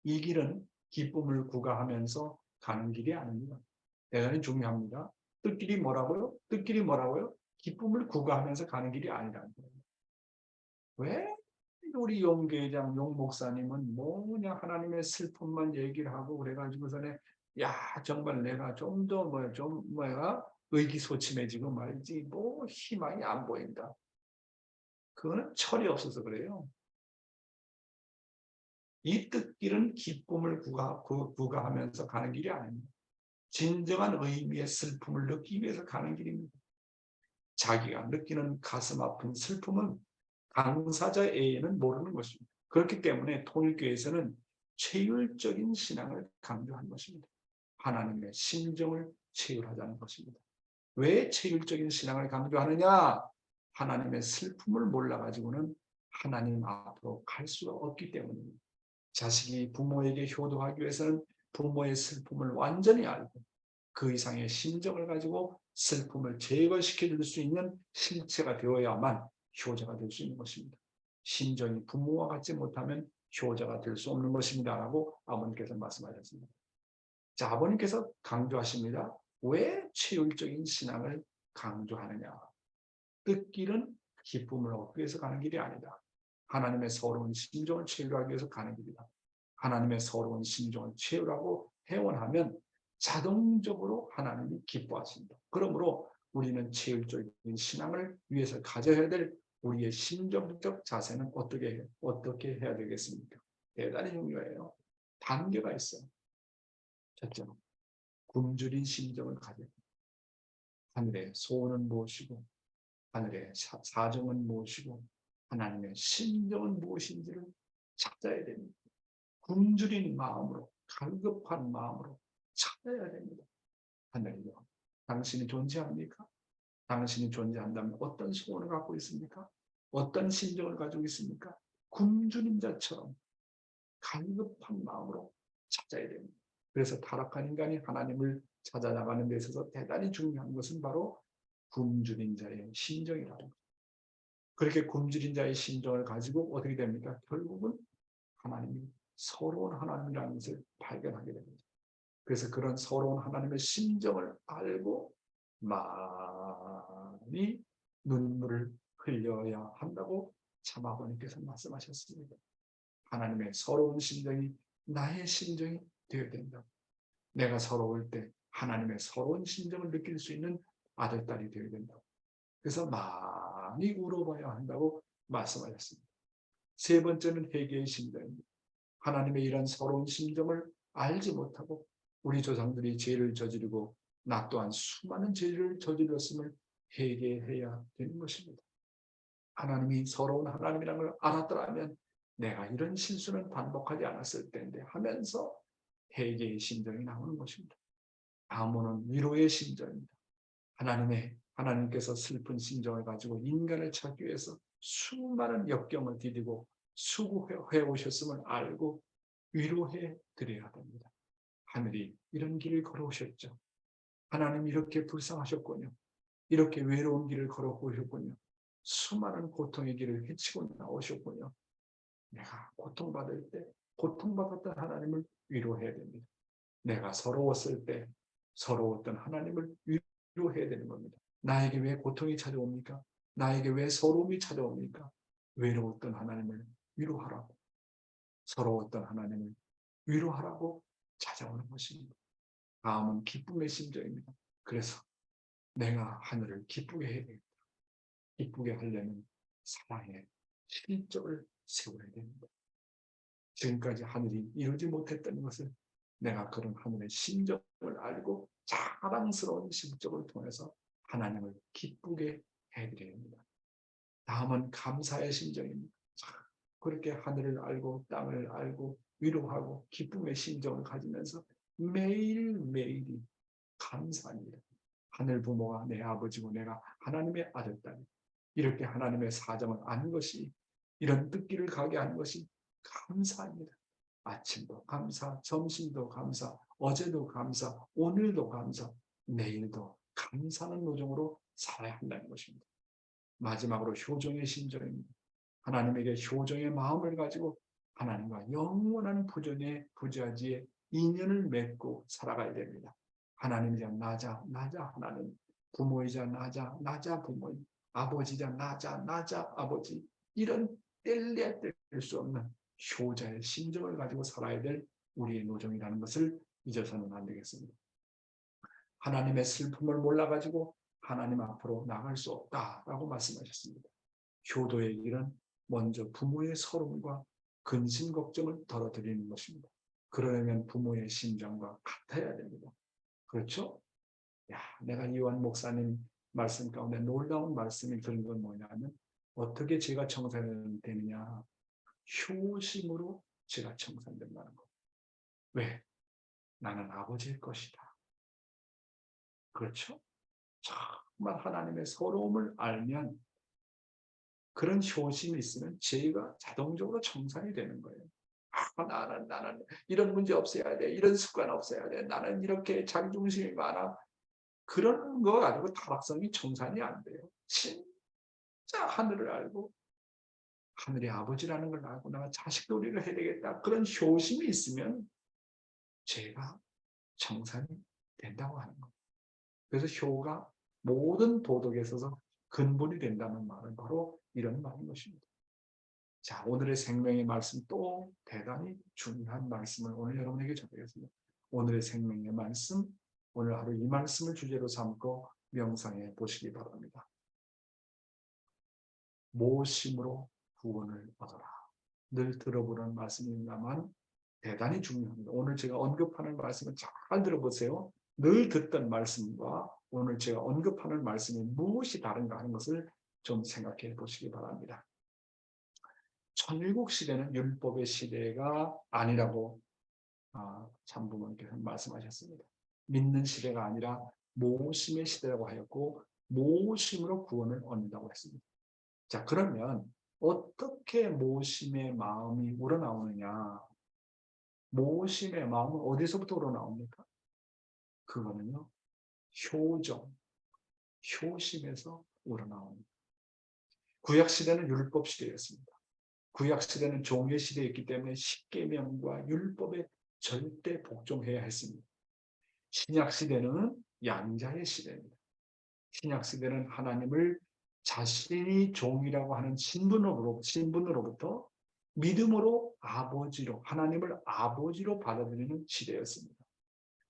Speaker 3: 이 길은 기쁨을 구가하면서 가는 길이 아닙니다. 대단히 중요합니다. 뜻길이 뭐라고요? 뜻길이 뭐라고요? 기쁨을 구가하면서 가는 길이 아니라는 거예요. 왜 우리 용계장, 용목사님은 뭐냐 하나님의 슬픔만 얘기를 하고 그래가지고서는 정말 내가 좀 더 의기소침해지고 말이지 뭐 희망이 안 보인다. 그거는 철이 없어서 그래요. 이 뜻길은 기쁨을 구가하면서 가는 길이 아닙니다. 진정한 의미의 슬픔을 느끼기 위해서 가는 길입니다. 자기가 느끼는 가슴 아픈 슬픔은 당사자에게는 모르는 것입니다. 그렇기 때문에 통일교회에서는 체율적인 신앙을 강조한 것입니다. 하나님의 심정을 체율하자는 것입니다. 왜 체율적인 신앙을 강조하느냐? 하나님의 슬픔을 몰라가지고는 하나님 앞으로 갈 수가 없기 때문입니다. 자식이 부모에게 효도하기 위해서는 부모의 슬픔을 완전히 알고 그 이상의 심정을 가지고 슬픔을 제거시켜 줄 수 있는 실체가 되어야만 효자가 될 수 있는 것입니다. 심정이 부모와 같지 못하면 효자가 될 수 없는 것입니다. 라고 아버님께서 말씀하셨습니다. 자, 아버님께서 강조하십니다. 왜 체율적인 신앙을 강조하느냐. 뜻길은 기쁨을 얻기 위해서 가는 길이 아니다. 하나님의 서러운 심정을 체휼하기 위해서 가는 길이다. 하나님의 서러운 심정을 체휼하고 회원하면 자동적으로 하나님이 기뻐하신다. 그러므로 우리는 체율적인 신앙을 위해서 가져야 될 우리의 심정적 자세는 어떻게 해야 되겠습니까? 대단히 중요해요. 단계가 있어요. 첫째로 굶주린 심정을 가져야 됩니다. 하늘의 소원은 무엇이고 하늘의 사정은 무엇이고 하나님의 심정은 무엇인지를 찾아야 됩니다. 굶주린 마음으로 갈급한 마음으로 찾아야 됩니다. 하나님이요. 당신이 존재합니까? 당신이 존재한다면 어떤 소원을 갖고 있습니까? 어떤 심정을 가지고 있습니까? 굶주린 자처럼 갈급한 마음으로 찾아야 됩니다. 그래서 타락한 인간이 하나님을 찾아나가는 데 있어서 대단히 중요한 것은 바로 굶주린 자의 심정이라는 거죠. 그렇게 굶주린 자의 심정을 가지고 어떻게 됩니까? 결국은 하나님이 서러운 하나님이라는 것을 발견하게 됩니다. 그래서 그런 서러운 하나님의 심정을 알고 많이 눈물을 흘려야 한다고 참 아버님께서 말씀하셨습니다. 하나님의 서러운 심정이 나의 심정이 되어야 된다. 내가 서러울 때 하나님의 서러운 심정을 느낄 수 있는 아들, 딸이 되어야 된다. 그래서 많이 울어봐야 한다고 말씀하셨습니다. 세 번째는 회개의 심정입니다. 하나님의 이런 서러운 심정을 알지 못하고 우리 조상들이 죄를 저지르고 나 또한 수많은 죄를 저질렀음을 회개해야 되는 것입니다. 하나님이 서러운 하나님이라는 걸 알았더라면 내가 이런 실수는 반복하지 않았을 텐데 하면서 회개의 심정이 나오는 것입니다. 다음은 위로의 심정입니다. 하나님께서 슬픈 심정을 가지고 인간을 찾기 위해서 수많은 역경을 디디고 수고해 오셨음을 알고 위로해 드려야 됩니다. 하늘이 이런 길을 걸어오셨죠. 하나님 이렇게 불쌍하셨군요. 이렇게 외로운 길을 걸어오셨군요. 수많은 고통의 길을 헤치고 나오셨군요. 내가 고통받을 때 고통받았던 하나님을 위로해야 됩니다. 내가 서러웠을 때 서러웠던 하나님을 위로해야 되는 겁니다. 나에게 왜 고통이 찾아옵니까? 나에게 왜 서러움이 찾아옵니까? 외로웠던 하나님을 위로하라고, 서러웠던 하나님을 위로하라고 찾아오는 것입니다. 다음은 기쁨의 심정입니다. 그래서 내가 하늘을 기쁘게 해야 됩니다. 기쁘게 하려면 사랑의 실적을 세워야 됩니다. 지금까지 하늘이 이루지 못했던 것을 내가 그런 하늘의 심정을 알고 자랑스러운 심정을 통해서 하나님을 기쁘게 해드려야 합니다. 다음은 감사의 심정입니다. 그렇게 하늘을 알고 땅을 알고 위로하고 기쁨의 심정을 가지면서 매일매일이 감사합니다. 하늘 부모가 내 아버지고 내가 하나님의 아들, 딸, 이렇게 하나님의 사정을 아는 것이, 이런 뜻길을 가게 하는 것이 감사합니다. 아침도 감사, 점심도 감사, 어제도 감사, 오늘도 감사, 내일도 감사하는 노정으로 살아야 한다는 것입니다. 마지막으로 효정의 심정입니다. 하나님에게 효정의 마음을 가지고 하나님과 영원한 부자지의 인연을 맺고 살아가야 됩니다. 하나님이자 나자 하나님, 부모이자 나자 부모님, 아버지자 나자 아버지, 이런 뗄래야 뗄 수 없는 효자의 심정을 가지고 살아야 될 우리의 노정이라는 것을 잊어서는 안 되겠습니다. 하나님의 슬픔을 몰라가지고 하나님 앞으로 나갈 수 없다라고 말씀하셨습니다. 효도의 길은 먼저 부모의 서러움과 근심 걱정을 덜어드리는 것입니다. 그러려면 부모의 심정과 같아야 됩니다. 그렇죠? 내가 이완 목사님 말씀 가운데 놀라운 말씀을 들은 건 뭐냐면, 어떻게 죄가 청산되느냐? 효심으로 죄가 청산된다는 것. 왜? 나는 아버지의 것이다. 그렇죠? 정말 하나님의 서러움을 알면 그런 효심이 있으면 죄가 자동적으로 청산이 되는 거예요. 나는 이런 문제 없애야 돼. 이런 습관 없애야 돼. 나는 이렇게 자기중심이 많아. 그런 거 가지고 타락성이 청산이 안 돼요. 진짜 하늘을 알고 하늘의 아버지라는 걸 알고 내가 자식 놀이를 해야 되겠다. 그런 효심이 있으면 죄가 청산이 된다고 하는 거예요. 그래서 효가 모든 도덕에 있어서 근본이 된다는 말은 바로 이런 말인 것입니다. 자, 오늘의 생명의 말씀 또 대단히 중요한 말씀을 오늘 여러분에게 전하겠습니다. 오늘의 생명의 말씀, 오늘 하루 이 말씀을 주제로 삼고 명상해 보시기 바랍니다. 모심으로 구원을 얻어라. 늘 들어보는 말씀입니다만 대단히 중요합니다. 오늘 제가 언급하는 말씀을 잘 들어보세요. 늘 듣던 말씀과 오늘 제가 언급하는 말씀이 무엇이 다른가 하는 것을 좀 생각해 보시기 바랍니다. 천일국 시대는 율법의 시대가 아니라고 참부모님께서 말씀하셨습니다. 믿는 시대가 아니라 모심의 시대라고 하였고 모심으로 구원을 얻는다고 했습니다. 자, 그러면 어떻게 모심의 마음이 우러나오느냐? 모심의 마음은 어디서부터 우러나옵니까? 그거는요, 효정, 효심에서 우러나옵니다. 구약시대는 율법시대였습니다. 구약시대는 종교시대였기 때문에 십계명과 율법에 절대 복종해야 했습니다. 신약시대는 양자의 시대입니다. 신약시대는 하나님을 자신이 종이라고 하는 신분으로부터 믿음으로 아버지로, 하나님을 아버지로 받아들이는 시대였습니다.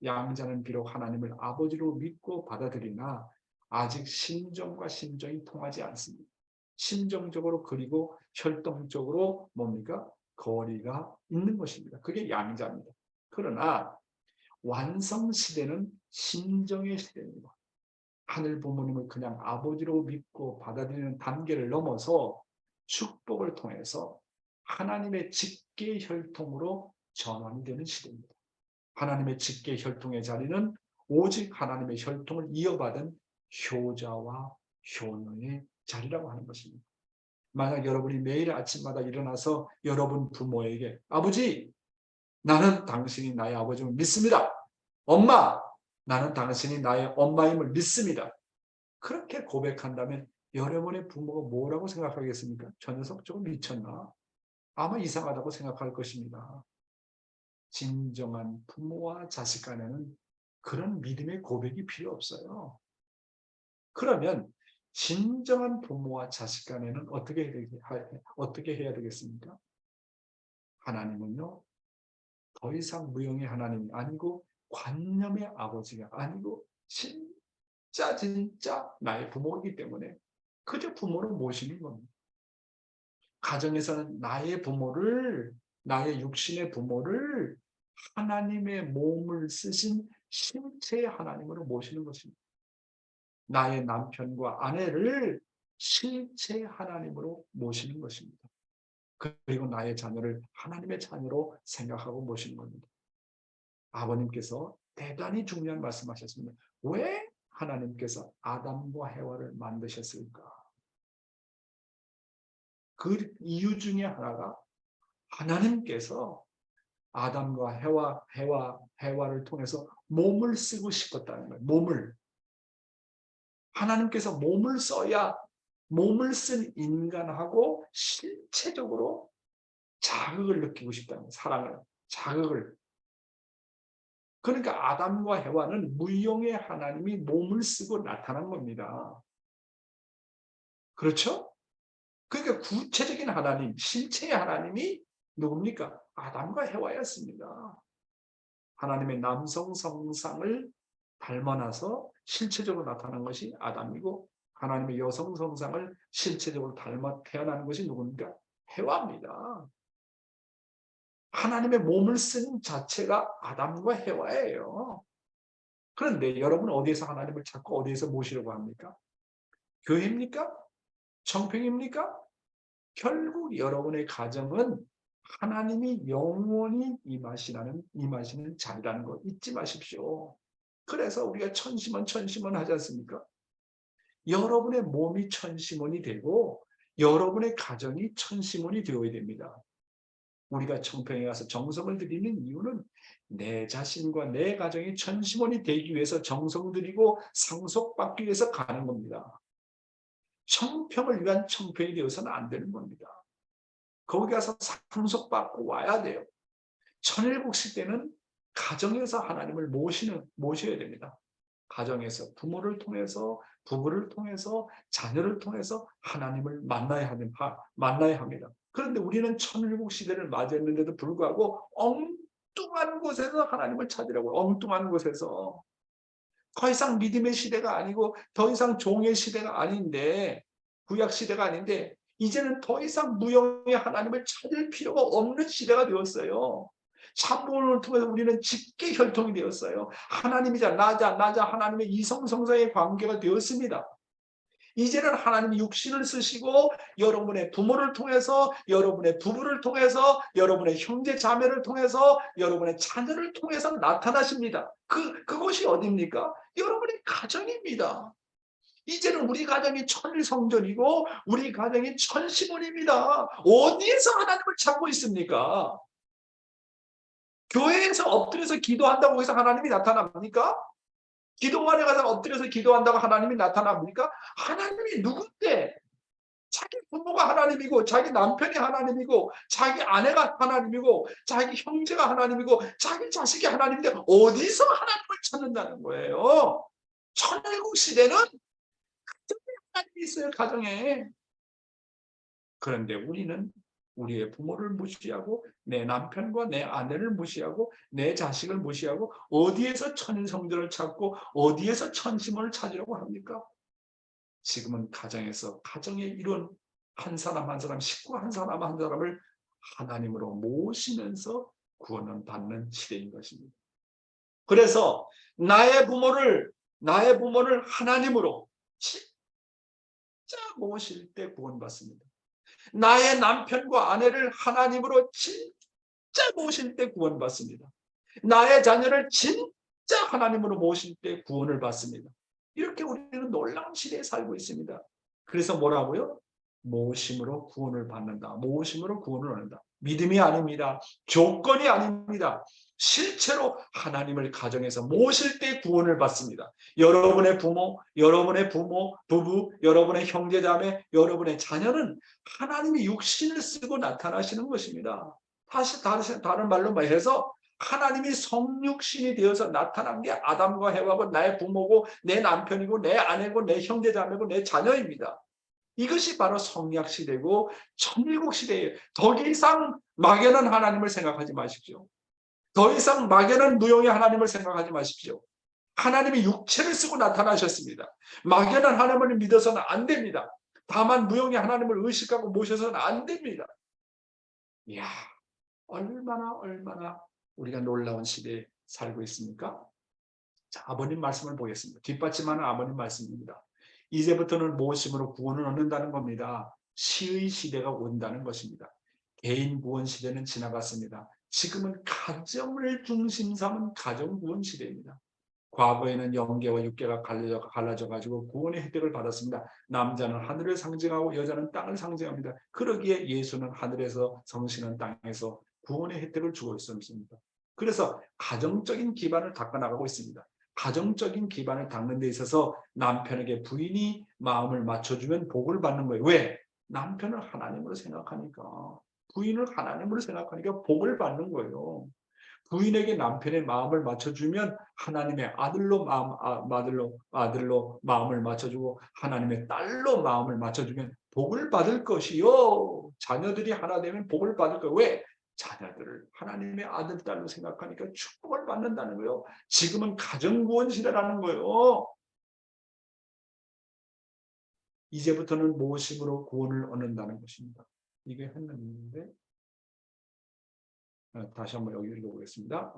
Speaker 3: 양자는 비록 하나님을 아버지로 믿고 받아들이나 아직 심정과 심정이 통하지 않습니다. 심정적으로 그리고 혈통적으로 뭡니까? 거리가 있는 것입니다. 그게 양자입니다. 그러나 완성시대는 심정의 시대입니다. 하늘 부모님을 그냥 아버지로 믿고 받아들이는 단계를 넘어서 축복을 통해서 하나님의 직계 혈통으로 전환이 되는 시대입니다. 하나님의 직계 혈통의 자리는 오직 하나님의 혈통을 이어받은 효자와 효능의 자리라고 하는 것입니다. 만약 여러분이 매일 아침마다 일어나서 여러분 부모에게 아버지, 나는 당신이 나의 아버지임을 믿습니다. 엄마, 나는 당신이 나의 엄마임을 믿습니다. 그렇게 고백한다면 여러분의 부모가 뭐라고 생각하겠습니까? 저 녀석 조금 미쳤나? 아마 이상하다고 생각할 것입니다. 진정한 부모와 자식 간에는 그런 믿음의 고백이 필요 없어요. 그러면 진정한 부모와 자식 간에는 어떻게 해야 되겠습니까? 하나님은요, 더 이상 무형의 하나님이 아니고 관념의 아버지가 아니고 진짜 나의 부모이기 때문에 그저 부모를 모시는 겁니다. 가정에서는 나의 부모를, 나의 육신의 부모를 하나님의 몸을 쓰신 실체의 하나님으로 모시는 것입니다. 나의 남편과 아내를 실체의 하나님으로 모시는 것입니다. 그리고 나의 자녀를 하나님의 자녀로 생각하고 모시는 겁니다. 아버님께서 대단히 중요한 말씀하셨습니다. 왜 하나님께서 아담과 해와를 만드셨을까? 그 이유 중에 하나가 하나님께서 아담과 해와를 통해서 몸을 쓰고 싶었다는 거예요. 몸을. 하나님께서 몸을 써야 몸을 쓴 인간하고 실체적으로 자극을 느끼고 싶다는 거예요. 사랑을, 자극을. 그러니까 아담과 해와는 무형의 하나님이 몸을 쓰고 나타난 겁니다. 그렇죠? 그러니까 구체적인 하나님, 실체의 하나님이 누굽니까? 아담과 해와였습니다. 하나님의 남성 성상을 닮아나서 실체적으로 나타난 것이 아담이고 하나님의 여성 성상을 실체적으로 닮아 태어나는 것이 누굽니까? 해와입니다. 하나님의 몸을 쓴 자체가 아담과 해와예요. 그런데 여러분은 어디에서 하나님을 찾고 어디에서 모시려고 합니까? 교회입니까? 청평입니까? 결국 여러분의 가정은 하나님이 영원히 임하시는 자리라는 거 잊지 마십시오. 그래서 우리가 천시먼 하지 않습니까? 여러분의 몸이 천시먼이 되고 여러분의 가정이 천시문이 되어야 됩니다. 우리가 청평에 가서 정성을 드리는 이유는 내 자신과 내 가정이 천시문이 되기 위해서 정성 들이고 상속받기 위해서 가는 겁니다. 청평을 위한 청평이 되어서는 안 되는 겁니다. 거기 가서 상속받고 와야 돼요. 천일국시대는 가정에서 하나님을 모셔야 됩니다. 가정에서 부모를 통해서, 부부를 통해서, 자녀를 통해서 하나님을 만나야 합니다. 그런데 우리는 천일국시대를 맞이했는데도 불구하고 엉뚱한 곳에서 하나님을 찾으려고, 엉뚱한 곳에서. 더 이상 믿음의 시대가 아니고 더 이상 종의 시대가 아닌데, 구약 시대가 아닌데 이제는 더 이상 무용의 하나님을 찾을 필요가 없는 시대가 되었어요. 참복을 통해서 우리는 직계 혈통이 되었어요. 하나님이자 나자 하나님의 이성성사의 관계가 되었습니다. 이제는 하나님이 육신을 쓰시고 여러분의 부모를 통해서, 여러분의 부부를 통해서, 여러분의 형제 자매를 통해서, 여러분의 자녀를 통해서 나타나십니다. 그곳이 어디입니까? 여러분의 가정입니다. 이제는 우리 가정이 천일성전이고 우리 가정이 천시문입니다. 어디에서 하나님을 찾고 있습니까? 교회에서 엎드려서 기도한다고 해서 하나님이 나타납니까? 기도원에 가서 엎드려서 기도한다고 하나님이 나타납니까? 하나님이 누군데? 자기 부모가 하나님이고, 자기 남편이 하나님이고, 자기 아내가 하나님이고, 자기 형제가 하나님이고, 자기 자식이 하나님인데 어디서 하나님을 찾는다는 거예요? 천일국 시대는 가정에 하나님이 있어요, 가정에. 그런데 우리는 우리의 부모를 무시하고 내 남편과 내 아내를 무시하고 내 자식을 무시하고 어디에서 천일성전을 찾고 어디에서 천시문을 찾으려고 합니까? 지금은 가정에서 가정의 일원 한 사람 한 사람, 식구 한 사람 한 사람을 하나님으로 모시면서 구원을 받는 시대인 것입니다. 그래서 나의 부모를 하나님으로 진짜 모실 때 구원받습니다. 나의 남편과 아내를 하나님으로 진짜 모실 때 구원받습니다. 나의 자녀를 진짜 하나님으로 모실 때 구원을 받습니다. 이렇게 우리는 놀라운 시대에 살고 있습니다. 그래서 뭐라고요? 모심으로 구원을 받는다. 모심으로 구원을 얻는다. 믿음이 아닙니다. 조건이 아닙니다. 실제로 하나님을 가정에서 모실 때 구원을 받습니다. 여러분의 부모, 부부, 여러분의 형제자매, 여러분의 자녀는 하나님이 육신을 쓰고 나타나시는 것입니다. 다른 말로 말해서 하나님이 성육신이 되어서 나타난 게 아담과 해와고 나의 부모고 내 남편이고 내 아내고 내 형제자매고 내 자녀입니다. 이것이 바로 성약시대고 천일국시대예요. 더 이상 막연한 하나님을 생각하지 마십시오. 더 이상 막연한 무용의 하나님을 생각하지 마십시오. 하나님이 육체를 쓰고 나타나셨습니다. 막연한 하나님을 믿어서는 안 됩니다. 다만 무용의 하나님을 의식하고 모셔서는 안 됩니다. 이야, 얼마나 우리가 놀라운 시대에 살고 있습니까? 자, 아버님 말씀을 보겠습니다. 뒷받침하는 아버님 말씀입니다. 이제부터는 모심으로 구원을 얻는다는 겁니다. 시의 시대가 온다는 것입니다. 개인 구원 시대는 지나갔습니다. 지금은 가정을 중심 삼은 가정 구원 시대입니다. 과거에는 영계와 육계가 갈라져 가지고 구원의 혜택을 받았습니다. 남자는 하늘을 상징하고 여자는 땅을 상징합니다. 그러기에 예수는 하늘에서, 성신은 땅에서 구원의 혜택을 주고 있습니다. 그래서 가정적인 기반을 닦아나가고 있습니다. 가정적인 기반을 닦는 데 있어서 남편에게 부인이 마음을 맞춰주면 복을 받는 거예요. 왜? 남편을 하나님으로 생각하니까, 부인을 하나님으로 생각하니까 복을 받는 거예요. 부인에게 남편의 마음을 맞춰주면 하나님의 아들로 마음을 맞춰주고 하나님의 딸로 마음을 맞춰주면 복을 받을 것이요. 자녀들이 하나 되면 복을 받을 거예요. 왜? 자녀들을 하나님의 아들, 딸로 생각하니까 축복을 받는다는 거예요. 지금은 가정구원 시대라는 거예요. 이제부터는 모심으로 구원을 얻는다는 것입니다. 이게 했는데 다시 한번 여기 읽어보겠습니다.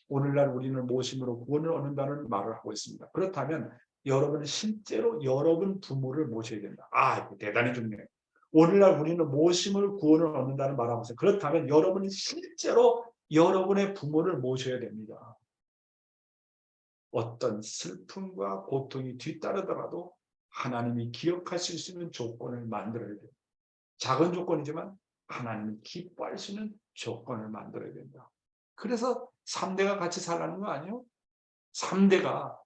Speaker 3: 오늘날 우리는 모심으로 구원을 얻는다는 말을 하고 있습니다. 그렇다면 여러분은 실제로 여러분 부모를 모셔야 된다. 이거 대단히 중요해요. 오늘날 우리는 모심을 구원을 얻는다는 말을 하고 있어요. 그렇다면 여러분은 실제로 여러분의 부모를 모셔야 됩니다. 어떤 슬픔과 고통이 뒤따르더라도 하나님이 기억하실 수 있는 조건을 만들어야 돼요. 작은 조건이지만 하나님이 기뻐할 수 있는 조건을 만들어야 된다. 그래서 3대가 같이 살라는 거 아니에요? 3대가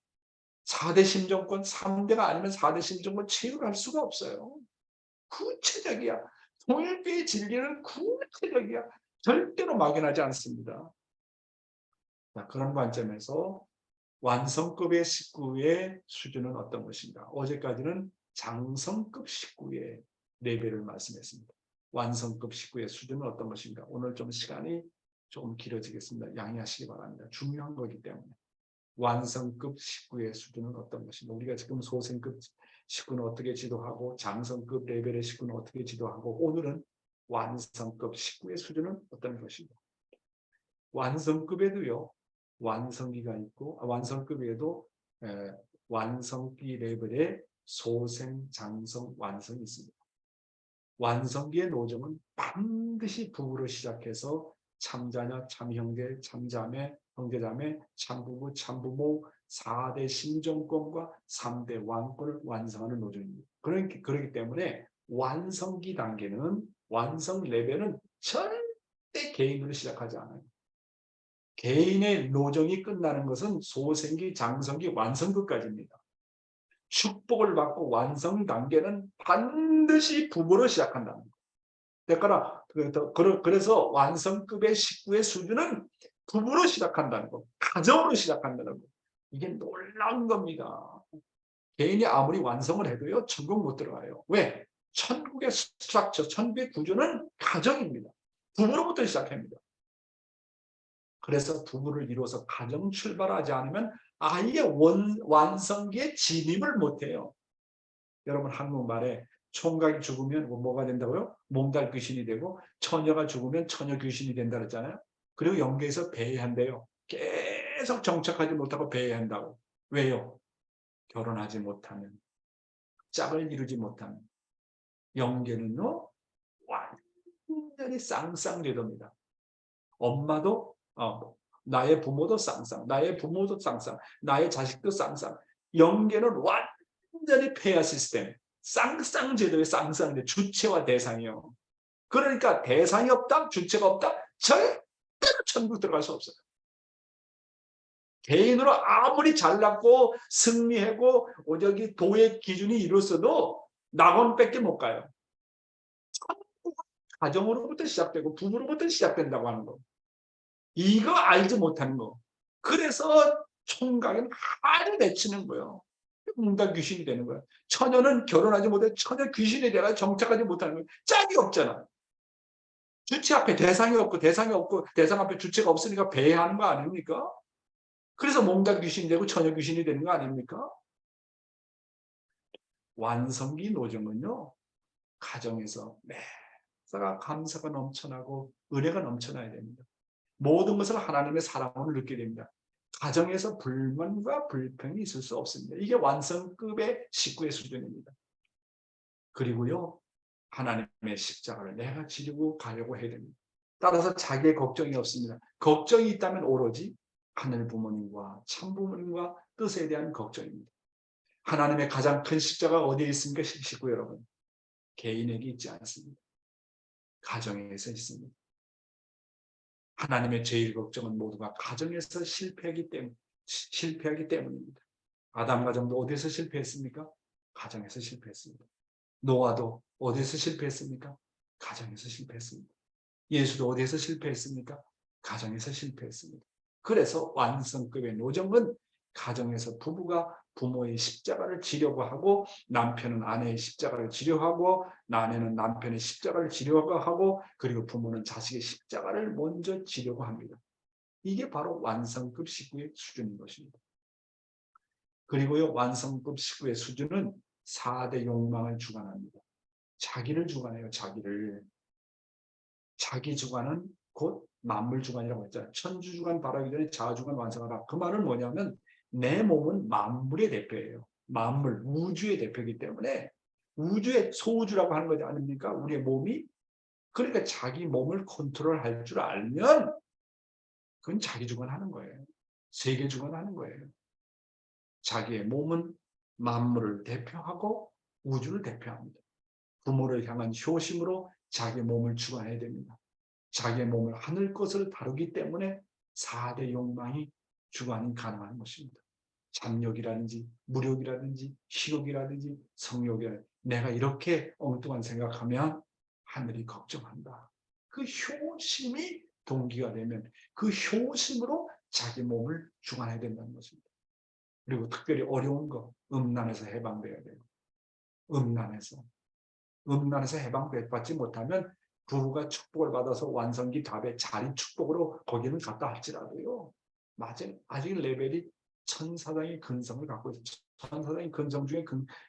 Speaker 3: 4대 심정권, 3대가 아니면 4대 심정권 체육할 수가 없어요. 구체적이야. 통일교의 진리는 구체적이야. 절대로 막연하지 않습니다. 자, 그런 관점에서 완성급의 식구의 수준은 어떤 것인가? 어제까지는 장성급 식구의 레벨을 말씀했습니다. 완성급 식구의 수준은 어떤 것인가? 오늘 좀 시간이 좀 길어지겠습니다. 양해하시기 바랍니다. 중요한 거기 때문에. 완성급 식구의 수준은 어떤 것인가? 우리가 지금 소생급 식구는 어떻게 지도하고 장성급 레벨의 식구는 어떻게 지도하고 오늘은 완성급 식구의 수준은 어떤 것인가? 완성급에도요. 완성기가 있고 완성급에도 완성기 레벨의 소생, 장성, 완성이 있습니다. 완성기의 노정은 반드시 부부로 시작해서 참자녀, 참형제, 참자매, 형제자매, 참부부, 참부모, 4대 심정권과 3대 왕권을 완성하는 노정입니다. 그렇기 때문에 완성기 단계는 완성 레벨은 절대 개인으로 시작하지 않아요. 개인의 노정이 끝나는 것은 소생기, 장성기, 완성급까지입니다. 축복을 받고 완성 단계는 반드시 부부로 시작한다는 거예요. 그래서 완성급의 식구의 수준은 부부로 시작한다는 거, 가정으로 시작한다는 거. 이게 놀라운 겁니다. 개인이 아무리 완성을 해도요, 천국 못 들어가요. 왜? 천국의 스트럭처, 천국의 구조는 가정입니다. 부부로부터 시작합니다. 그래서 부부를 이루어서 가정 출발하지 않으면 아예 완성기에 진입을 못해요. 여러분 한국말에 총각이 죽으면 뭐가 된다고요? 몸달 귀신이 되고 처녀가 죽으면 처녀 귀신이 된다 그랬잖아요. 그리고 연계해서 배회한대요. 계속 정착하지 못하고 배회한다고. 왜요? 결혼하지 못하면, 짝을 이루지 못하면. 연계는요, 완전히 쌍쌍제도입니다. 엄마도 나의 부모도 쌍쌍, 나의 부모도 쌍쌍, 나의 자식도 쌍쌍. 연계는 완전히 폐하 시스템, 쌍쌍 제도의 쌍쌍제, 주체와 대상이요. 그러니까 대상이 없다, 주체가 없다, 절대로 천국 들어갈 수 없어요. 개인으로 아무리 잘났고 승리하고 저기 도의 기준이 이뤘어도 낙원밖에 못 가요. 가정으로부터 시작되고 부부로부터 시작된다고 하는 거. 이거 알지 못하는 거. 그래서 총각은 아주 내치는 거예요. 문단 귀신이 되는 거예요. 처녀는 결혼하지 못해 처녀 귀신이 돼가 정착하지 못하는 거예요. 짝이 없잖아. 주체 앞에 대상이 없고 대상 앞에 주체가 없으니까 배회하는 거 아닙니까? 그래서 몽단 귀신이 되고 처녀 귀신이 되는 거 아닙니까? 완성기 노정은요. 가정에서 매사가 감사가 넘쳐나고 은혜가 넘쳐나야 됩니다. 모든 것을 하나님의 사랑으로 느끼게 됩니다. 가정에서 불만과 불평이 있을 수 없습니다. 이게 완성급의 식구의 수준입니다. 그리고요. 하나님의 십자가를 내가 지르고 가려고 해야 됩니다. 따라서 자기의 걱정이 없습니다. 걱정이 있다면 오로지 하늘 부모님과 참 부모님과 뜻에 대한 걱정입니다. 하나님의 가장 큰 십자가가 어디에 있습니까? 식구 여러분. 개인에게 있지 않습니다. 가정에서 있습니다. 하나님의 제일 걱정은 모두가 가정에서 실패하기 때문입니다. 아담 가정도 어디서 실패했습니까? 가정에서 실패했습니다. 노아도 어디서 실패했습니까? 가정에서 실패했습니다. 예수도 어디서 실패했습니까? 가정에서 실패했습니다. 그래서 완성급의 노정은 가정에서 부부가 부모의 십자가를 지려고 하고 남편은 아내의 십자가를 지려고 하고 아내는 남편의 십자가를 지려고 하고 그리고 부모는 자식의 십자가를 먼저 지려고 합니다. 이게 바로 완성급 식구의 수준인 것입니다. 그리고요 완성급 식구의 수준은 4대 욕망을 주관합니다. 자기를 주관해요. 자기 주관은 곧 만물 주관이라고 했잖아요. 천주 주관 바라기 전에 자아 주관 완성하라. 그 말은 뭐냐면 내 몸은 만물의 대표예요. 만물, 우주의 대표이기 때문에 우주의 소우주라고 하는 거지 아닙니까? 우리의 몸이. 그러니까 자기 몸을 컨트롤할 줄 알면 그건 자기 주관하는 거예요. 세계 주관하는 거예요. 자기의 몸은 만물을 대표하고 우주를 대표합니다. 부모를 향한 효심으로 자기 몸을 주관해야 됩니다. 자기의 몸을 하늘 것을 다루기 때문에 4대 욕망이 주관이 가능한 것입니다. 잠욕이라든지 무욕이라든지 식욕이라든지 성욕이라든지 내가 이렇게 엉뚱한 생각하면 하늘이 걱정한다. 그 효심이 동기가 되면 그 효심으로 자기 몸을 주관해야 된다는 것입니다. 그리고 특별히 어려운 거 음란에서 해방돼야 돼요. 음란에서 해방받지 못하면 부부가 축복을 받아서 완성기 답의 자리 축복으로 거기는 갔다 할지라도요. 아직 레벨이 천사장의 근성을 갖고 있어요. 천사장의 근성 중에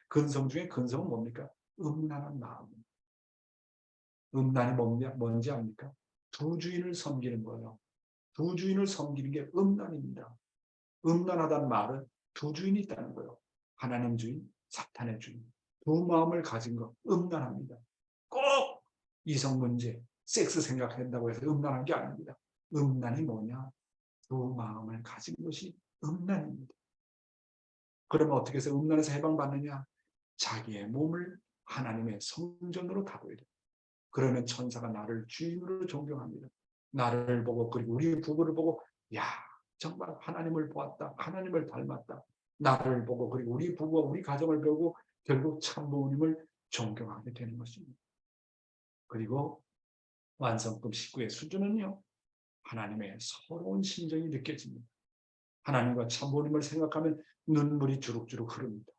Speaker 3: 근성 중에 근성은 뭡니까? 음란한 마음. 음란이 뭔지 압니까? 두 주인을 섬기는 거예요. 두 주인을 섬기는 게 음란입니다. 음란하다는 말은 두 주인이 있다는 거예요. 하나님 주인, 사탄의 주인. 두 마음을 가진 거 음란합니다. 꼭 이성 문제, 섹스 생각한다고 해서 음란한 게 아닙니다. 음란이 뭐냐? 두 마음을 가진 것이 음란입니다. 그러면 어떻게 해서 음란에서 해방받느냐? 자기의 몸을 하나님의 성전으로 다뤄야 돼요. 그러면 천사가 나를 주인으로 존경합니다. 나를 보고 그리고 우리 부부를 보고 야 정말 하나님을 보았다. 하나님을 닮았다. 나를 보고 그리고 우리 부부와 우리 가정을 보고 결국 참부모님을 존경하게 되는 것입니다. 그리고 완성급 식구의 수준은요. 하나님의 서러운 심정이 느껴집니다. 하나님과 참부모님을 생각하면 눈물이 주룩주룩 흐릅니다.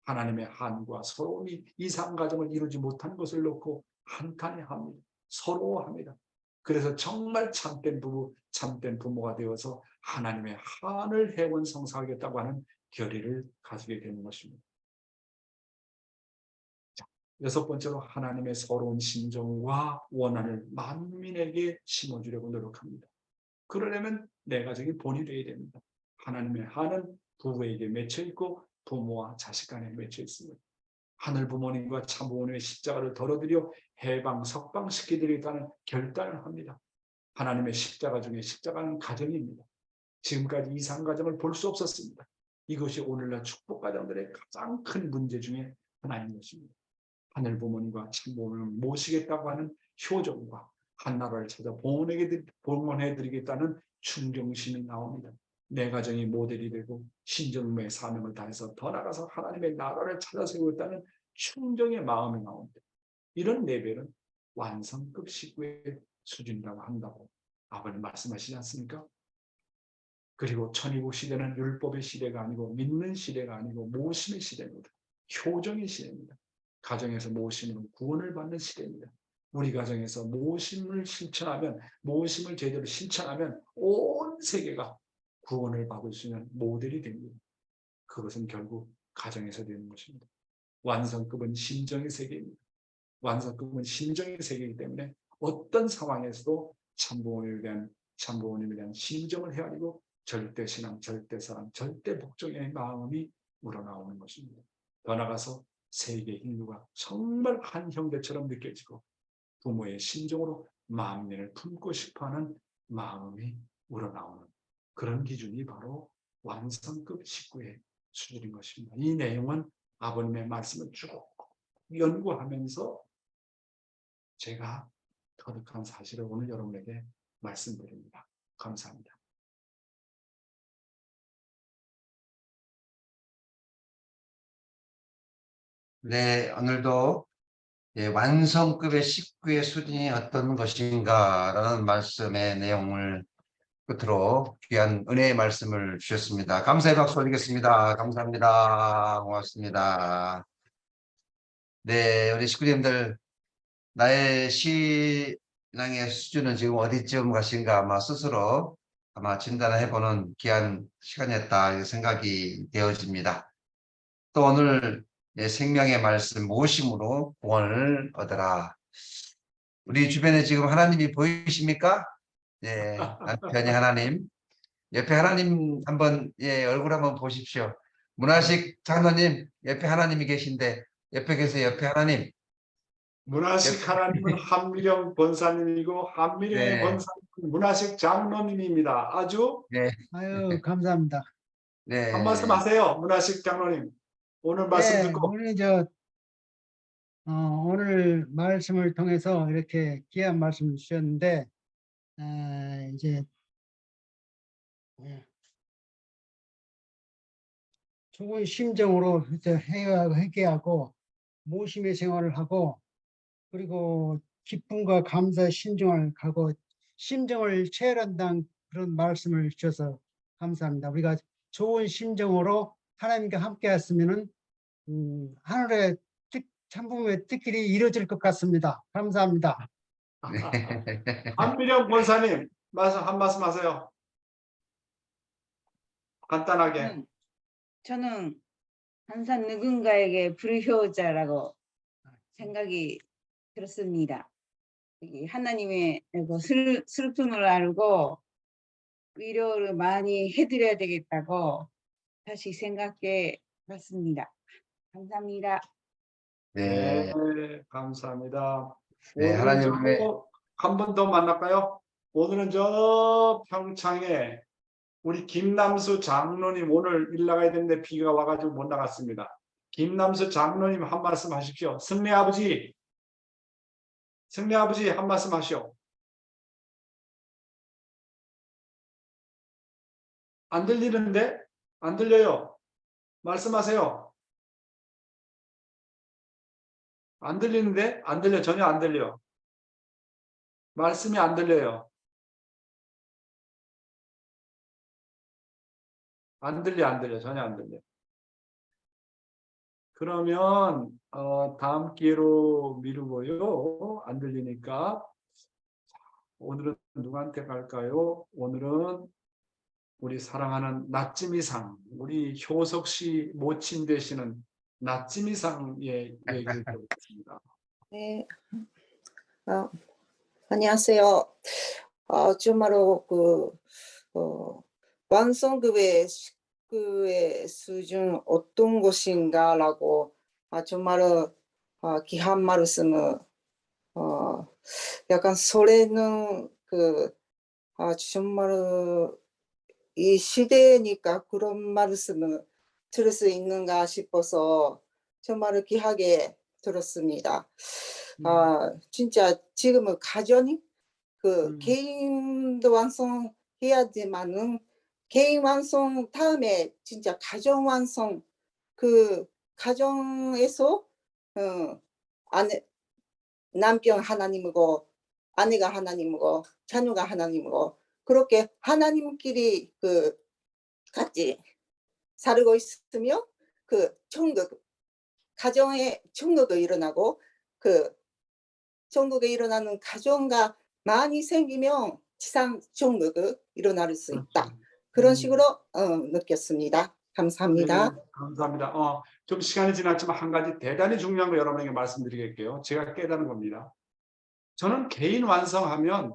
Speaker 3: 하나님의 한과 서러움이 이상가정을 이루지 못한 것을 놓고 한탄해합니다. 서러워합니다. 그래서 정말 참된 부부, 참된 부모가 되어서 하나님의 한을 해원 성사하겠다고 하는 결의를 가지게 되는 것입니다. 자, 6번째로 하나님의 서러운 심정과 원한을 만민에게 심어주려고 노력합니다. 그러려면 내 가정이 본이 되어야 됩니다. 하나님의 한은 부부에게 맺혀 있고 부모와 자식 간에 맺혀 있습니다. 하늘 부모님과 참부모님의 십자가를 덜어드려 해방, 석방시키드리겠다는 결단을 합니다. 하나님의 십자가 중에 십자가는 가정입니다. 지금까지 이상가정을 볼 수 없었습니다. 이것이 오늘날 축복가정들의 가장 큰 문제 중에 하나인 것입니다. 하늘 부모님과 참부모님을 모시겠다고 하는 효정과 한나라를 찾아 봉헌해드리겠다는 충정심이 나옵니다. 내 가정이 모델이 되고 신정의 사명을 다해서 더 나아가서 하나님의 나라를 찾아 세우겠다는 충정의 마음이 나옵니다. 이런 레벨은 완성급 식구의 수준이라고 한다고 아버님 말씀하시지 않습니까? 그리고 천의국 시대는 율법의 시대가 아니고 믿는 시대가 아니고 모심의 시대입니다. 효정의 시대입니다. 가정에서 모심으로 구원을 받는 시대입니다. 우리 가정에서 모심을 실천하면 모심을 제대로 실천하면 온 세계가 구원을 받을 수 있는 모델이 됩니다. 그것은 결국 가정에서 되는 것입니다. 완성급은 심정의 세계입니다. 완성급은 심정의 세계이기 때문에 어떤 상황에서도 참부모님에 대한 심정을 헤아리고 절대신앙, 절대사랑, 절대복종의 마음이 우러나오는 것입니다. 더 나아가서 세계 인류가 정말 한 형제처럼 느껴지고 부모의 심정으로 만민을 품고 싶어하는 마음이 우러나오는 그런 기준이 바로 완성급 식구의 수준인 것입니다. 이 내용은 아버님의 말씀을 쭉 연구하면서 제가 터득한 사실을 오늘 여러분에게 말씀드립니다. 감사합니다.
Speaker 1: 네, 오늘도 완성급의 식구의 수준이 어떤 것인가라는 말씀의 내용을 끝으로 귀한 은혜의 말씀을 주셨습니다. 감사의 박수 올리겠습니다. 감사합니다. 고맙습니다. 네, 우리 식구님들 나의 신앙의 수준은 지금 어디쯤 가신가 아마 스스로 진단을 해보는 귀한 시간이었다 생각이 되어집니다. 또 오늘 생명의 말씀 모심으로 구원을 얻어라. 우리 주변에 지금 하나님이 보이십니까? 예, 남편이 하나님. 옆에 하나님 한번 얼굴 한번 보십시오. 문화식 장로님 옆에 하나님이 계신데 옆에 계세요. 옆에 하나님.
Speaker 3: 문화식 하나님은 한미령 권사님이고 한미령의
Speaker 1: 네.
Speaker 3: 권사님은 문화식 장로님입니다. 아주
Speaker 1: 네,
Speaker 4: 아유, 감사합니다.
Speaker 1: 네.
Speaker 3: 한 말씀 하세요. 문화식 장로님. 오늘 말씀
Speaker 4: 예,
Speaker 3: 듣고
Speaker 4: 우리 오늘 말씀을 통해서 이렇게 귀한 말씀을 주셨는데 이제 좋은 심정으로 이제 회개하고 모심의 생활을 하고 그리고 기쁨과 감사의 심정을 가고 심정을 체열한다는 그런 말씀을 주셔서 감사합니다. 우리가 좋은 심정으로 하나님과 함께 했으면은 하늘의 참부의 뜻길이 이루어질 것 같습니다. 감사합니다.
Speaker 3: 한미령 권사님 한 말씀 하세요. 간단하게.
Speaker 5: 저는 항상 누군가에게 불효자라고 생각이 들었습니다. 하나님의 슬픔을 알고 위로를 많이 해드려야 되겠다고 다시 생각해 봤습니다. 감사합니다.
Speaker 1: 네,
Speaker 3: 감사합니다.
Speaker 1: 네, 하나님의
Speaker 3: 한 번 더 만날까요? 오늘은 저 평창에 우리 김남수 장로님 오늘 일 나가야 되는데 비가 와가지고 못 나갔습니다. 김남수 장로님 한 말씀 하십시오. 승리 아버지 한 말씀 하시오. 안 들리는데? 안 들려요. 말씀하세요. 안 들리는데? 안 들려. 전혀 안 들려. 말씀이 안 들려요. 안 들려. 전혀 안 들려. 그러면 다음 기회로 미루고요. 안 들리니까. 오늘은 누구한테 갈까요? 오늘은 우리 사랑하는 나찜이상, 우리 효석 씨 모친 되시는 나찜이상의 얘기를 들어보겠습니다.
Speaker 6: 네, 안녕하세요. 정말로 완성급의 수준 어떤 것인가라고 정말로 귀한 말씀을 약간 설레는 정말로 이 시대니까 그런 말씀을 들을 수 있는가 싶어서 정말 귀하게 들었습니다. 진짜 지금은 가정이 개인도 완성해야지만은 개인 완성 다음에 진짜 가정 완성 가정에서 남편 하나님이고 아내가 하나님이고 자녀가 하나님이고 그렇게 하나님끼리 같이 살고 있으며 천국 가정에 천국이 일어나고 천국에 일어나는 가정과 많이 생기면 지상 천국이 일어날 수 있다. 그런 식으로 느꼈습니다. 감사합니다.
Speaker 3: 네, 감사합니다. 좀 시간이 지났지만 한 가지 대단히 중요한 거 여러분에게 말씀드리겠게요. 제가 깨달은 겁니다. 저는 개인 완성하면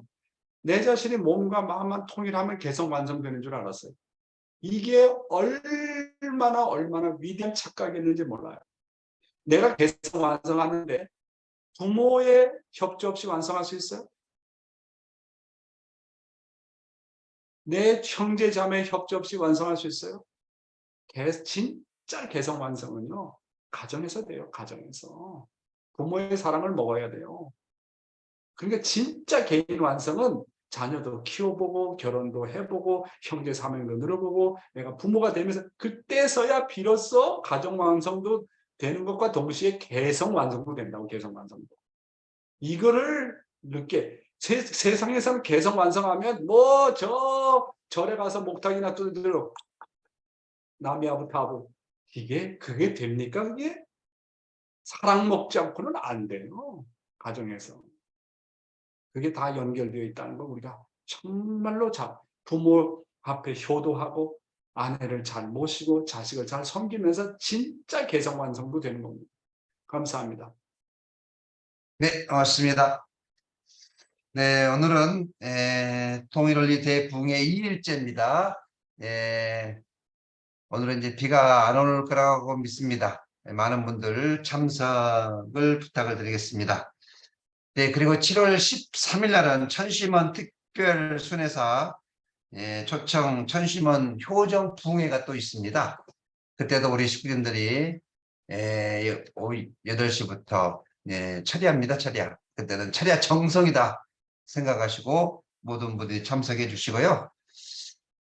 Speaker 3: 내 자신의 몸과 마음만 통일하면 개성 완성되는 줄 알았어요. 이게 얼마나 위대한 착각이었는지 몰라요. 내가 개성 완성하는데 부모의 협조 없이 완성할 수 있어요? 내 형제 자매의 협조 없이 완성할 수 있어요? 진짜 개성 완성은요. 가정에서 돼요. 가정에서. 부모의 사랑을 먹어야 돼요. 그러니까 진짜 개인 완성은 자녀도 키워보고 결혼도 해보고 형제 자매도 늘어보고 내가 부모가 되면서 그때서야 비로소 가정 완성도 되는 것과 동시에 개성 완성도 된다고. 개성 완성도. 이거를 늦게 세상에서는 개성 완성하면 뭐 절에 가서 목탁이나 두드려 나미아부타부 그게 됩니까? 그게 사랑 먹지 않고는 안 돼요. 가정에서. 그게 다 연결되어 있다는 거 우리가 정말로 부모 앞에 효도하고 아내를 잘 모시고 자식을 잘 섬기면서 진짜 개성 완성도 되는 겁니다. 감사합니다.
Speaker 1: 네, 고맙습니다. 네, 오늘은 통일원리 대부흥의 2일째입니다. 오늘은 이제 비가 안 올 거라고 믿습니다. 많은 분들 참석을 부탁을 드리겠습니다. 네, 그리고 7월 13일 날은 천심원 특별 순회사 초청 천심원 효정 부흥회가 또 있습니다. 그때도 우리 식구들이 8시부터 철야입니다. 철야. 그때는 철야 정성이다 생각하시고 모든 분들이 참석해 주시고요.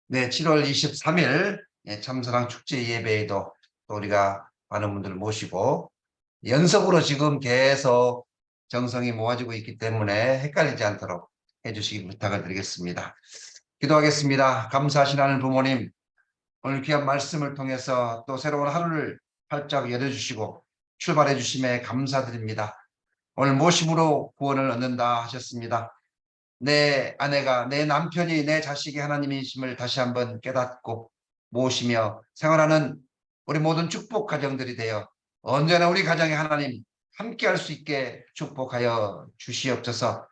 Speaker 1: 네, 7월 23일 참사랑 축제 예배에도 또 우리가 많은 분들을 모시고 연속으로 지금 계속 정성이 모아지고 있기 때문에 헷갈리지 않도록 해주시기 부탁을 드리겠습니다. 기도하겠습니다. 감사하신 하나님 부모님, 오늘 귀한 말씀을 통해서 또 새로운 하루를 활짝 열어주시고 출발해 주심에 감사드립니다. 오늘 모심으로 구원을 얻는다 하셨습니다. 내 아내가, 내 남편이, 내 자식이 하나님이심을 다시 한번 깨닫고 모시며 생활하는 우리 모든 축복 가정들이 되어 언제나 우리 가정에 하나님 함께 할 수 있게 축복하여 주시옵소서.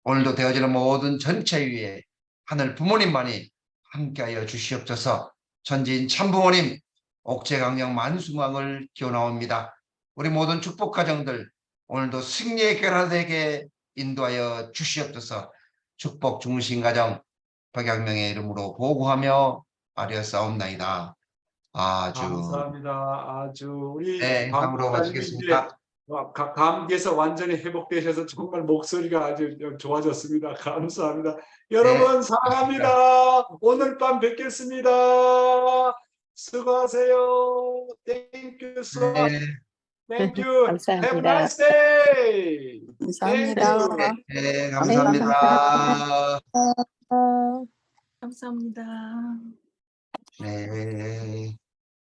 Speaker 1: 오늘도 되어지는 모든 전체 위에 하늘 부모님만이 함께하여 주시옵소서. 전지인 참부모님 옥죄강령 만수망을 기원하옵니다. 우리 모든 축복 가정들 오늘도 승리의 결하되게 인도하여 주시옵소서. 축복 중심 가정 박양명의 이름으로 보고하며 아뢰었사옵나이다. 아주
Speaker 3: 감사합니다. 아주 우리
Speaker 1: 네,
Speaker 3: 박
Speaker 1: 이상으로
Speaker 3: 목사님이
Speaker 1: 마치겠습니다.
Speaker 3: 이제 감기에서 완전히 회복되셔서 정말 목소리가 아주 좋아졌습니다. 감사합니다. 여러분 사랑합니다. 오늘 밤 뵙겠습니다. 수고하세요. Thank you so much.
Speaker 1: 네,
Speaker 3: Thank you. Have a
Speaker 2: 감사합니다.
Speaker 3: nice day. Thank
Speaker 2: 감사합니다.
Speaker 3: you.
Speaker 1: 네, 감사합니다.
Speaker 2: 감사합니다.
Speaker 1: 네.